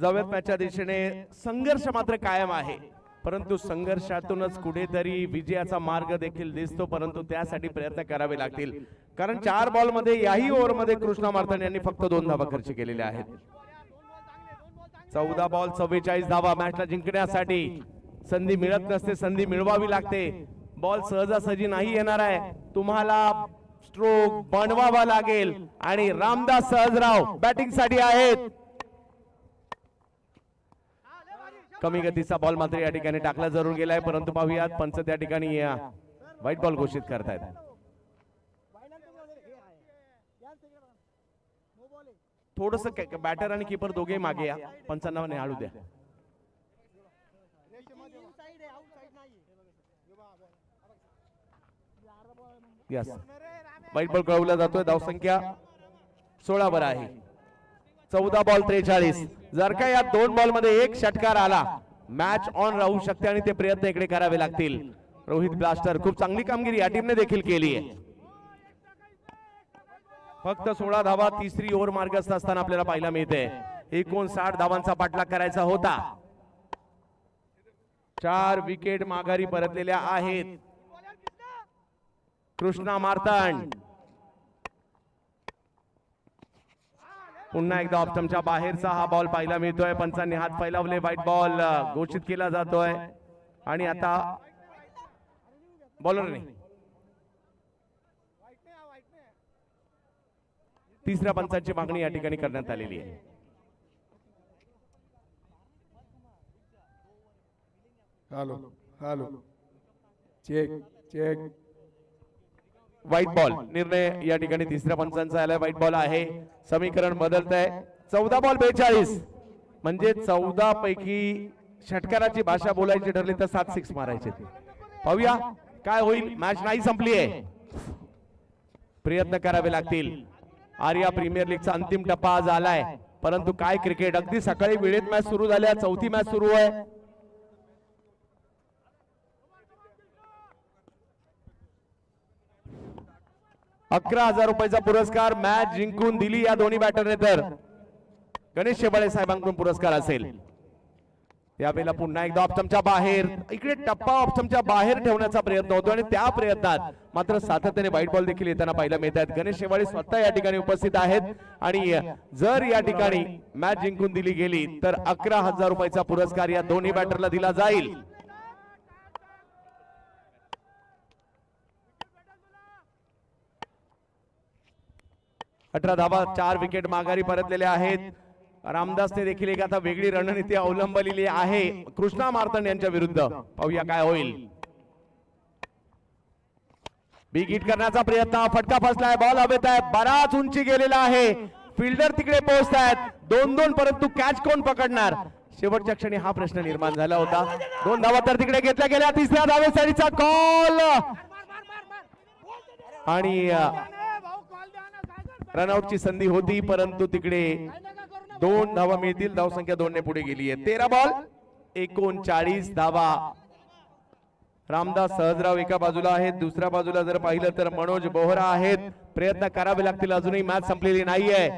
जाऊयात मॅचच्या दिशेने. संघर्ष मात्र कायम आहे, परंतु संघर्षातूनच कुठेतरी विजयाचा मार्ग देखील दिसतो, परंतु त्यासाठी प्रयत्न करावे लागतील. कारण 4 बॉल मध्ये याही ओव्हर मध्ये कृष्णा मार्थन यांनी फक्त 2 धावा खर्च केलेल्या आहेत. 14 बॉल 44 धावा. मॅचला जिंकण्यासाठी संधी मिळत नसते, संधी मिळवावी लागते. बॉल सहजासहजी नाही येणार आहे, तुम्हाला स्ट्रोक बनवावा लागेल. आणि रामदास सहजराव बॅटिंग साठी आहेत. कमी गतीचा बॉल मात्र या ठिकाणी टाकला जरूर गेलाय, परंतु पाहूयात पंच त्या ठिकाणी व्हाईट बॉल घोषित करतायत. थोडस बॅटर आणि कीपर दोघे मागे या, पंचांना निहाळू द्या. यस, व्हाईट बॉल कळवला जातोय. धावसंख्या 16 वर आहे. 14 बॉल 43. जर का या 2 बॉल मध्ये एक षटकार आला, मॅच ऑन राहू शकते आणि ते प्रयत्न इकडे करावे लागतील. रोहित ब्लास्टर खूप चांगली कामगिरी या टीमने देखील केली आहे. फक्त 16 धावा तिसरी ओव्हर मार्गस्थ असताना आपल्याला पाहायला मिळते. 59 धावांचा पाठलाग करायचा होता. 4 विकेट माघारी परतलेल्या आहेत. कृष्णा मार्थन पुन्हा एकदा ऑप्शनच्या बाहेरचा हा बॉल पाहायला मिळतोय. पंचांनी हात फैलावले. व्हाईट बॉल घोषित केला जातोय. आणि आता बॉलरने तिसऱ्या पंचांची मागणी या ठिकाणी करण्यात आलेली आहे. Hello hello check check. White ball निर्णय या ठिकाणी तिसऱ्या पंचांचा आलाय. व्हाईट बॉल आहे. समीकरण बदलत आहे. 14 बॉल 42 म्हणजे 14 पैकी षटकाराची भाषा बोलायची ठरली तर 7 6 मारायचे. पाहूया काय होईल. मॅच नाही संपली आहे, प्रयत्न करावे लागतील. आर्या प्रीमियर लीगचा अंतिम टप्पा आज आलाय, परंतु काय क्रिकेट. अगदी सकाळी वेळेत मॅच सुरू झाल्या. चौथी मॅच सुरू आहे. ₹11,000 पुरस्कार मॅच जिंकून दिली या दोन्ही बॅटरने. तर गणेश शेबाळे साहेबांकडून पुरस्कार असेल. यावेळेला पुन्हा एकदा ऑप्शनच्या बाहेर. इकडे टप्पा ऑप्शनच्या बाहेर ठेवण्याचा प्रयत्न होतो आणि त्या प्रयत्नात मात्र सातत्याने व्हाईट बॉल देखील येताना पाहायला मिळत आहेत. गणेश शेवाळे स्वतः या ठिकाणी उपस्थित आहेत आणि जर या ठिकाणी मॅच जिंकून दिली गेली तर ₹11,000 पुरस्कार या दोन्ही बॅटरला दिला जाईल. अठरा धावा 4 विकेट माघारी परतलेल्या आहेत. रामदासने देखील एक आता वेगळी रणनीती अवलंबलेली आहे कृष्णा मार्थन यांच्या विरुद्ध. पाहूया काय होईल. बिग हिट करण्याचा प्रयत्न. फटका फसलाय. बॉल हवेत आहे. बराच उंची गेलेला आहे. फिल्डर तिकडे पोहोचतायत. 2-2 परंतु कॅच कोण पकडणार. शेवटच्या क्षणी हा प्रश्न निर्माण झाला होता. 2 धावा तर तिकडे घेतल्या गेल्या. तिसऱ्या धावेसाठीचा कॉल आणि रनआउटची संधी होती, परंतु तिकडे 2 धावा मिळतील. धावसंख्या 2 ने पुढे गेली आहे. 13 बॉल 39 धावा. रामदास सहजराव एका बाजूला आहेत. दुसऱ्या बाजूला जर पाहिलं तर मनोज बोहरा आहेत. प्रयत्न करावे लागतील. अजूनही मॅच संपलेली नाहीये.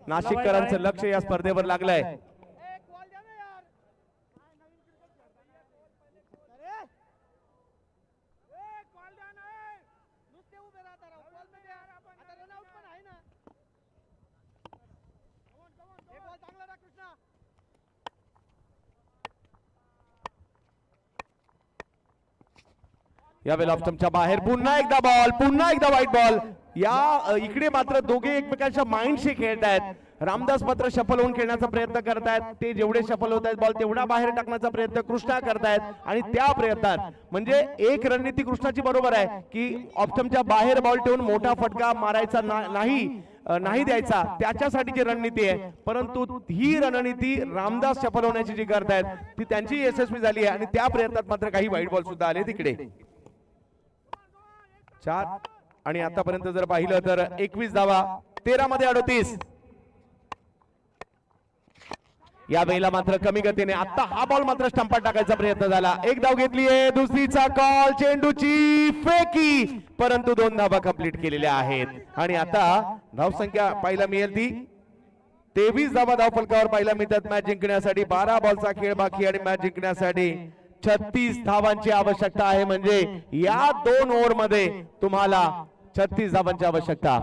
नाशिककरांचं लक्ष या स्पर्धेवर लागलंय. यावेळेला ऑप्शनच्या बाहेर पुन्हा एकदा बॉल. पुन्हा एकदा व्हाईट बॉल. या इकडे मात्र दोघे एकमेकांच्या माइंडशी खेळतायत. रामदास मात्र शफल होऊन खेळण्याचा प्रयत्न करतायत. ते जेवढे शफल होत आहेत बॉल तेवढा बाहेर टाकण्याचा प्रयत्न कृष्णा करतायत आणि त्या प्रयत्नात म्हणजे एक रणनीती कृष्णाची बरोबर आहे की ऑप्शनच्या बाहेर बॉल ठेवून मोठा फटका मारायचा नाही द्यायचा, त्याच्यासाठीची रणनीती आहे. परंतु ही रणनीती रामदास शफल होण्याची जी करतायत ती त्यांची यशस्वी झाली आहे आणि त्या प्रयत्नात मात्र काही व्हाईट बॉल सुद्धा आले तिकडे. 4 आणि आतापर्यंत जर पाहिलं तर 21 धावा 13 मध्ये 38. या वेळेला मात्र कमी गतीने आता हा बॉल मात्र स्टंपात टाकायचा प्रयत्न झाला. एक धाव घेतलीये, दुसरीचा कॉल, चेंडूची फेकी, परंतु 2 धावा कंप्लीट केलेल्या आहेत आणि आता धावसंख्या पाहायला मिळेल ती 23 धावा धावफलकावर पाहायला मिळतात मॅच जिंकण्यासाठी. 12 बॉलचा खेळ बाकी आणि मॅच जिंकण्यासाठी 36 धावांची आवश्यकता आहे. म्हणजे या 2 ओव्हर मध्ये तुम्हाला 36 धावांची आवश्यकता.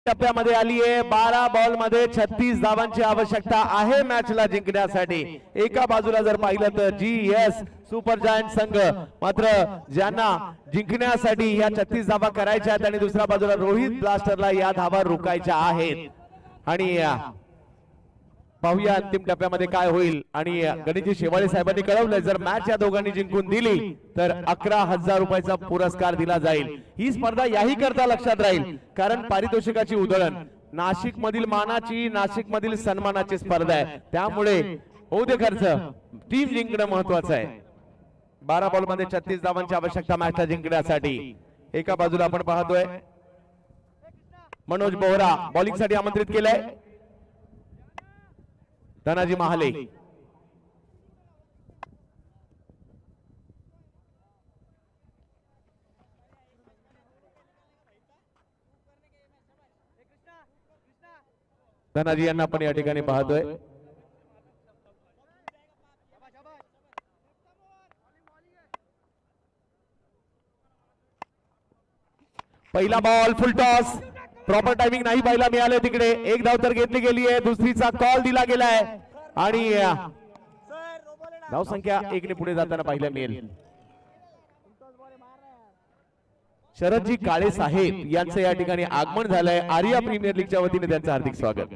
टप्प्यामध्ये आली आहे. 12 बॉल मध्ये 36 धावांची आवश्यकता आहे मॅचला जिंकण्यासाठी. एका बाजूला जर पाहिलं तर GS सुपर जायंट संघ मात्र ज्यांना जिंकण्यासाठी या 36 धावा करायच्या आहेत आणि दुसऱ्या बाजूला रोहित ब्लास्टरला या धावा रोखायच्या आहेत. आणि पाहूया अंतिम टप्प्यामध्ये काय होईल. आणि गणेशजी शेवाळे साहेबांनी कळवलंय जर मॅच या दोघांनी जिंकून दिली तर 11,000 रुपयाचा पुरस्कार दिला जाईल. ही स्पर्धा याही करता लक्षात राहील कारण पारितोषिकाची उधळण नाशिक मधील मानाची, नाशिक मधील सन्मानाची स्पर्धा आहे. त्यामुळे औदे खर्च टीम जिंकणं महत्वाचं आहे. 12 बॉल मध्ये 36 धावांची आवश्यकता मॅचला जिंकण्यासाठी. एका बाजूला आपण पाहतोय मनोज बोहरा बॉलिंग साठी आमंत्रित केलंय. धनाजी महाले धनाजी यांना आपण या ठिकाणी पाहतोय. पहिला बॉल फुल टॉस, प्रॉपर टायमिंग नाही पाहायला मिळालं तिकडे. एक धाव तर घेतली गेली आहे, दुसरीचा कॉल दिला गेलाय आणि धाव संख्या 1 ने पुढे जाताना पाहायला मिळेल. शरदजी काळे साहेब यांचं या ठिकाणी आगमन झालंय. आर्या प्रीमियर लीगच्या वतीने त्यांचं हार्दिक स्वागत.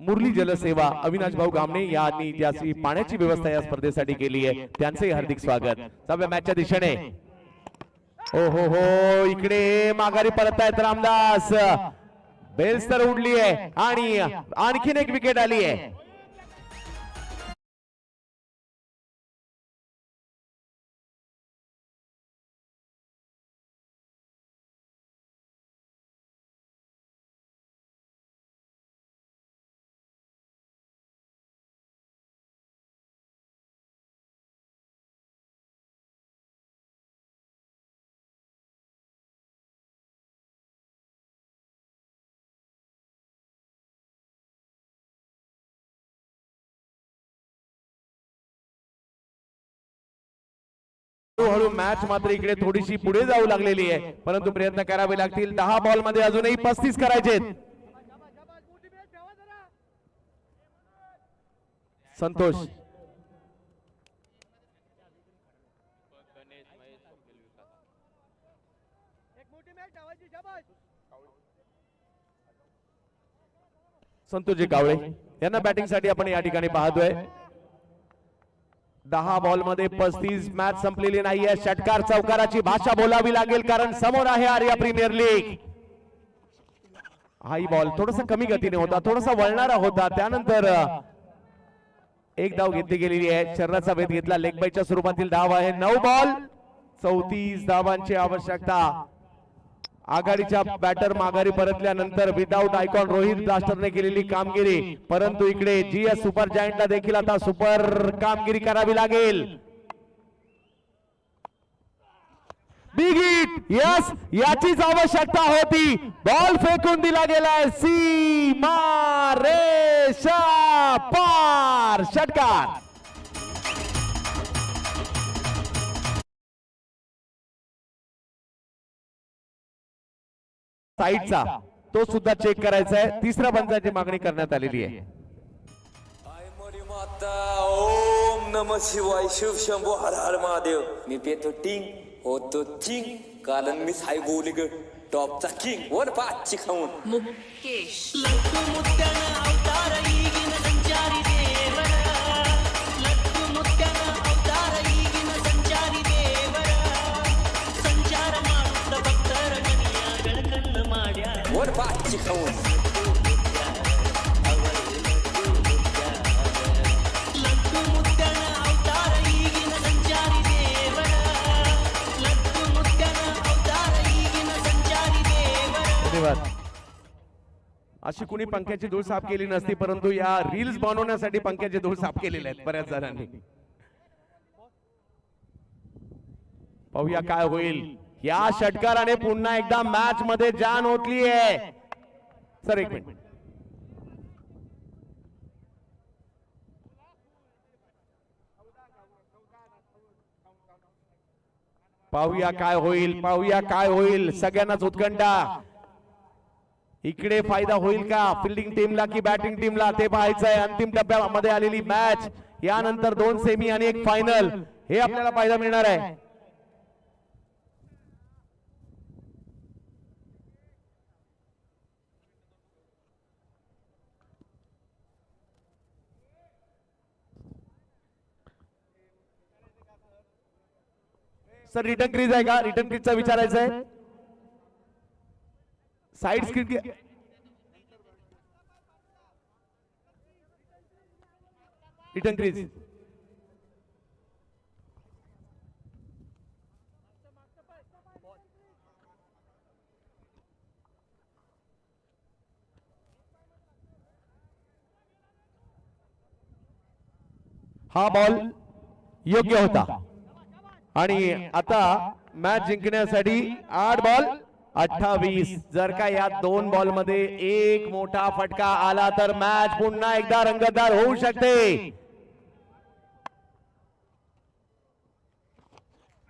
मुरली जलसेवा अविनाश भाऊ गामणे यांनी ज्याची पाण्याची व्यवस्था या स्पर्धेसाठी केली आहे त्यांचंही हार्दिक स्वागत. सहाव्या मॅचच्या दिशेने ओ हो इकडे माघारी परत आहेत रामदास. बेल्स तर उडली आहे आणि आणखीन एक विकेट आली आहे. हळूहळू मॅच मात्र इकडे थोडीशी पुढे जाऊ लागलेली आहे परंतु प्रयत्न करावे लागतील. 10 बॉल मध्ये अजूनही 35 करायचे. संतोष संतोषजी कावळे यांना बॅटिंग साठी आपण या ठिकाणी पाहतोय. 10 बॉल मध्ये 35. मॅच संपलेली नाहीये. षटकार चौकाराची भाषा बोलावी लागेल कारण समोर आहे आर्या प्रीमियर लीग. हाई बॉल थोडासा कमी गतीने होता, थोडासा वळणारा होता. त्यानंतर एक धाव घेतली गेलेली आहे. शरीराचा वेध घेतला. लेग बायच्या स्वरूपातील धाव आहे. 9 बॉल 34 धावांची आवश्यकता. आघाडीच्या बॅटर माघारी परतल्यानंतर विदाऊट आयकॉन रोहित ब्लास्टरने केलेली कामगिरी, परंतु इकडे जीएस सुपर जायंटला देखील आता सुपर कामगिरी करावी लागेल. बिग हिट, यस, याचीच आवश्यकता होती. बॉल फेकून दिला गेलाय सीमा रेषा पार. षटकार साईडचा तो सुद्धा चेक करायचा आहे. तिसऱ्या पंचाची मागणी करण्यात आलेली आहे. आई मोरी माता ओम नमः शिवाय शिव शंभो हर हर महादेव. मी पेतो टिंग होतो चिंग कारण मी साई गोलीगड टॉपचा किंग वर पाचची खाऊन मुकेश लट्टू मुत्याना अवतार ಈಗಿನ ಸಂಚಾರಿ ದೇವರ लट्टू मुत्याना अवतार ಈಗಿನ ಸಂಚಾರಿ ದೇವರ ಸಂಚಾರ ಮಾಡುತ್ತ ಭಕ್ತರ ಗಣಿಯ ಬೆಳಕನ್ನು ಮಾಡ್ಯಾರ वर पाचची खाऊन लट्टू मुत्याना अवतार ಈಗಿನ ಸಂಚಾರಿ ದೇವರ लट्टू मुत्याना अवतार ಈಗಿನ ಸಂಚಾರಿ ದೇವರ. धन्यवाद. अशी कुणी पंख्याची धूळ साफ केली नसती, परंतु या रील्स बनवण्यासाठी पंख्याची धूळ साफ केलेल्या आहेत बऱ्याच जणांनी. पाहूया काय होईल. या षटकाराने पुन्हा एकदा मॅच मध्ये जान ओतली आहे. सर एक मिनिट. पाहूया काय होईल, पाहूया काय होईल. सगळ्यांनाच उत्कंठा. इकडे फायदा होईल का फिल्डिंग टीमला की बॅटिंग टीमला ते पाहायचं आहे. अंतिम टप्प्यामध्ये आलेली मॅच, यानंतर 2 सेमी आणि 1 फायनल, हे आपल्याला पाहायला मिळणार आहे. सर रिटर्न क्रीज आहे का? रिटर्न क्रीजचा विचारायचं आहे. Side screen return crease. हा बॉल योग्य होता आणि आता मॅच जिंकण्यासाठी 8 बॉल 28. जर का या 2 बॉल मध्ये एक मोठा फटका आला तर मॅच पुन्हा एकदा रंगतदार होऊ शकते.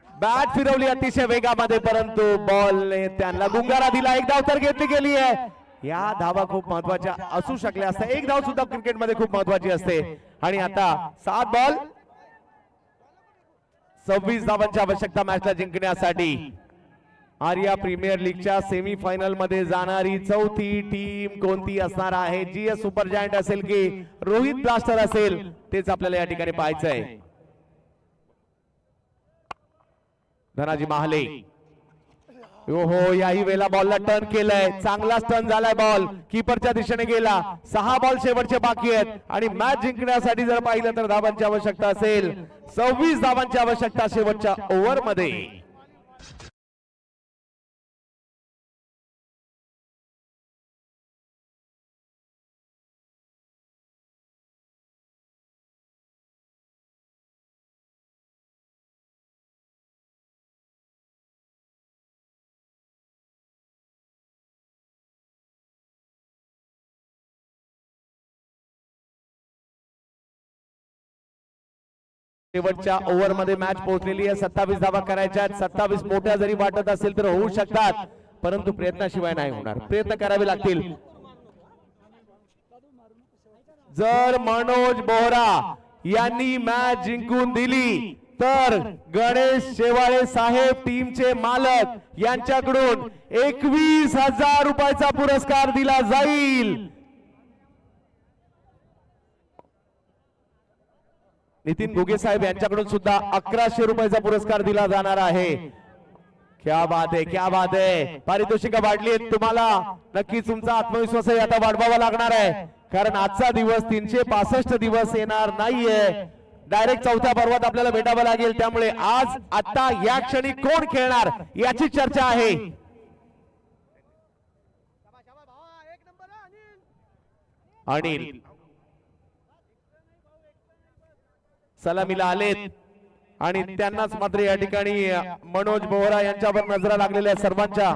बॅट फिरवली अतिशय वेगामध्ये, परंतु बॉलने त्यांना गुंगारा दिला. एक धाव तर घेतली गेली आहे. या धावा खूप महत्वाच्या असू शकल्या असत्या. एक धाव सुद्धा क्रिकेटमध्ये खूप महत्वाची असते. आणि आता 7 बॉल 26 धावांची आवश्यकता मॅचला जिंकण्यासाठी. आर्या प्रीमियर लीगच्या सेमी फायनल मध्ये जाणारी चौथी टीम कोणती असणार आहे? जीएस सुपर जायंट असेल की रोहित ब्लास्टर असेल, तेच आपल्याला या ठिकाणी पाहायचं आहे. धनाजी महाले, हो याही वेळेला बॉलला टर्न केलंय. चांगलाच टर्न झालाय. बॉल कीपरच्या दिशेने गेला. 6 बॉल शेवटचे बाकी आहेत आणि मॅच जिंकण्यासाठी जर पाहिलं तर धावांची आवश्यकता असेल 26 धावांची आवश्यकता शेवटच्या ओव्हर मध्ये. शेवटच्या ओव्हर मध्ये मॅच पोहोचलेली आहे. 27 धावा करायच्या. 27 मोठ्या जरी वाटत असेल तर होऊ शकतात, परंतु प्रयत्नाशिवाय नाही होणार. प्रयत्न करावे लागतील. जर मनोज बोहरा यांनी मॅच जिंकून दिली तर गणेश शेवाळे साहेब टीमचे मालक यांच्याकडून 21,000 रुपयाचा पुरस्कार दिला जाईल. नितीन घुगे साहेब यांच्याकडून सुद्धा 1100 रुपयाचा पुरस्कार दिला जाणार आहे. क्या बात आहे, क्या बात आहे. पारितोषिक वाढली आहेत तुम्हाला. नक्कीच तुमचा आत्मविश्वासही आता वाढवावा लागणार आहे, कारण आजचा दिवस 365 दिवस येणार नाहीये. डायरेक्ट चौथ्या पर्वात आपल्याला भेटावं लागेल. त्यामुळे आज आता या क्षणी कोण खेळणार याची चर्चा आहे. अनिल सलामीला आलेत आणि त्यांनाच मात्र या ठिकाणी मनोज बोहरा यांच्यावर नजरा लागलेल्या आहेत सर्वांच्या.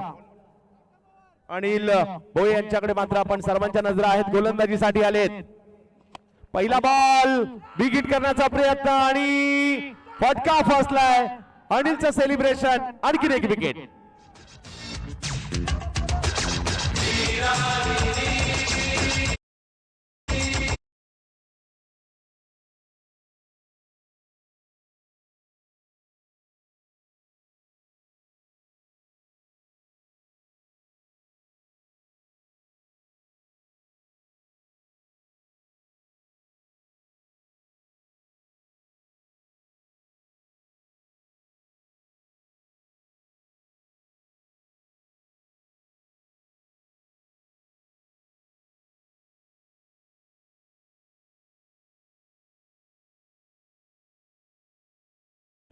अनिल भोये यांच्याकडे मात्र आपण सर्वांच्या नजरा आहेत. गोलंदाजीसाठी आलेत. पहिला बॉल विकेट करण्याचा प्रयत्न आणि फटका फसलाय. अनिलचं सेलिब्रेशन. आणखीन एक विकेट.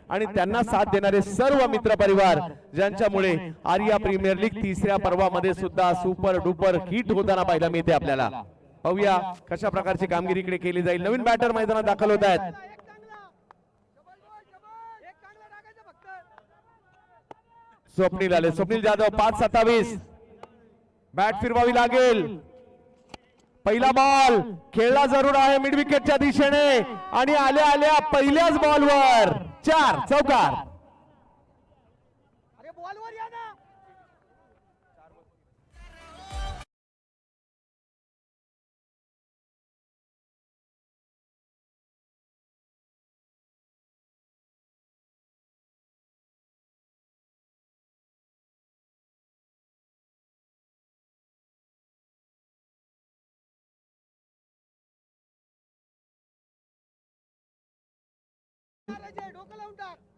आणि त्यांना साथ देणारे सर्व मित्र परिवार, ज्यांच्यामुळे आर्या प्रीमियर लीग तिसऱ्या पर्वामध्ये सुद्धा सुपर डुपर हिट होताना पाहायला मिळते आपल्याला. पाहूया कशा प्रकारची कामगिरी इकडे केली जाईल. नवीन बॅटर मैदानात दाखल होत आहेत. स्वप्नील आले. स्वप्नील जाधव 5-27. बॅट फिरवावी लागेल. पहिला बॉल खेळला जरूर आहे मिड विकेटच्या दिशेने आणि आल्या आल्या पहिल्याच बॉलवर 4 चौकार.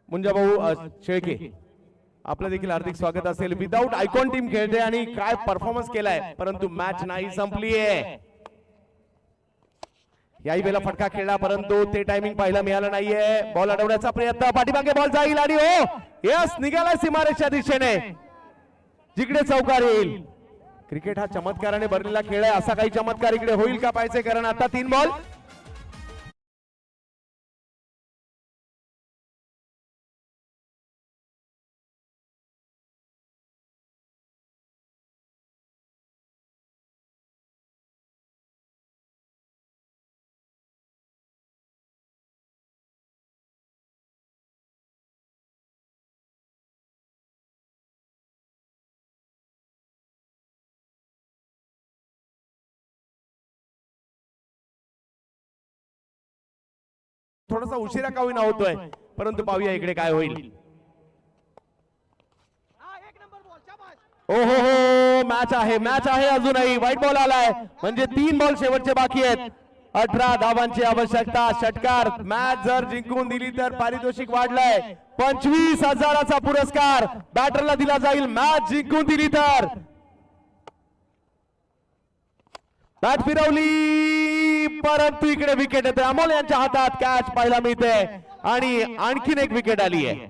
मुंजा भाऊ शेळके आपलं देखील हार्दिक स्वागत असेल. विदाऊट आयकॉन टीम खेळते आणि काय परफॉर्मन्स केलाय, परंतु मॅच नाही संपली आहे. याही वेळेला फटका खेळला परंतु ते टायमिंग पाहायला मिळालं नाहीये. बॉल अडवण्याचा प्रयत्न. पाठीमागे बॉल जाईल आणि हो यस निघाला सीमारेषच्या दिशेने जिकडे चौकार येईल. क्रिकेट हा चमत्काराने भरलेला खेळ आहे. असा काही चमत्कार इकडे होईल का पाहिजे, कारण आता 3 बॉल थोडासा उशिरा का होईना होतोय, परंतु पाहूया इकडे काय होईल. ओ हो मॅच आहे अजूनही. व्हाईट बॉल आलाय म्हणजे 3 बॉल शेवटचे बाकी आहेत. 18 धावांची आवश्यकता. षटकार. मॅच जर जिंकून दिली तर पारितोषिक वाढलंय. 25,000चा पुरस्कार बॅटरला दिला जाईल. मॅच जिंकून दिली तर. बॅट फिरवली परंतु इकडे विकेट येते. अमोल यांच्या हातात कॅच पाहायला मिळते आणि आणखीन एक विकेट आली आहे.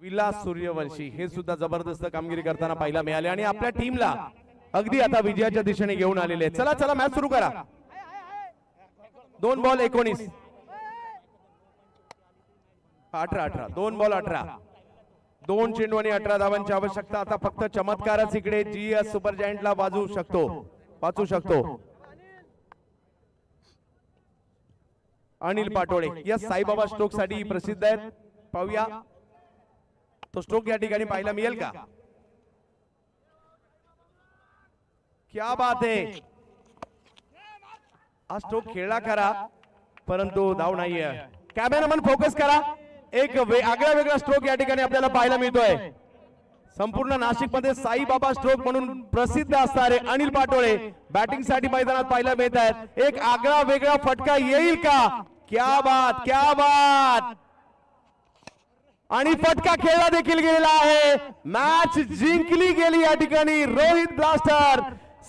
विलास सूर्यवंशी हे सुद्धा जबरदस्त कामगिरी करताना पाहायला मिळाले आणि आपल्या टीमला अगदी आता विजयाच्या दिशेने घेऊन आलेले आहेत. चला चला मॅच सुरू करा. 2 बॉल 19 18 2 बॉल 18 2 चेंडू आणि 18 धावांची आवश्यकता. आता फक्त चमत्कारच इकडे GS सुपर जायंटला वाचू शकतो. अनिल पाटोळे या साईबाबा स्ट्रोक साठी प्रसिद्ध आहेत. पाहूया तो स्ट्रोक या ठिकाणी पाहायला मिळेल का. क्या बात आहे. हा स्ट्रोक खेळला करा परंतु धाव नाहीये. कॅमेरामन फोकस करा. एक आगळा वेगळा स्ट्रोक या ठिकाणी आपल्याला पाहायला मिळतोय. संपूर्ण नाशिक मध्ये साईबाबा स्ट्रोक म्हणून प्रसिद्ध असणारे अनिल पाटोळे बॅटिंग साठी मैदानात पाहायला मिळत आहेत. एक आगळा वेगळा फटका येईल का. क्या बात आणि फटका खेळला देखील गेलेला आहे. मॅच जिंकली गेली या ठिकाणी. रोहित ब्लास्टर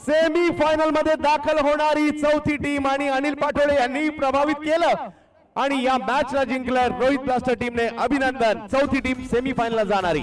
सेमी फायनल मध्ये दाखल होणारी चौथी टीम आणि अनिल पाटोळे यांनी प्रभावित केलं आणि या मॅचला जिंकलं रोहित ब्लास्टर टीमने. अभिनंदन. चौथी टीम सेमी फायनलला जाणारी.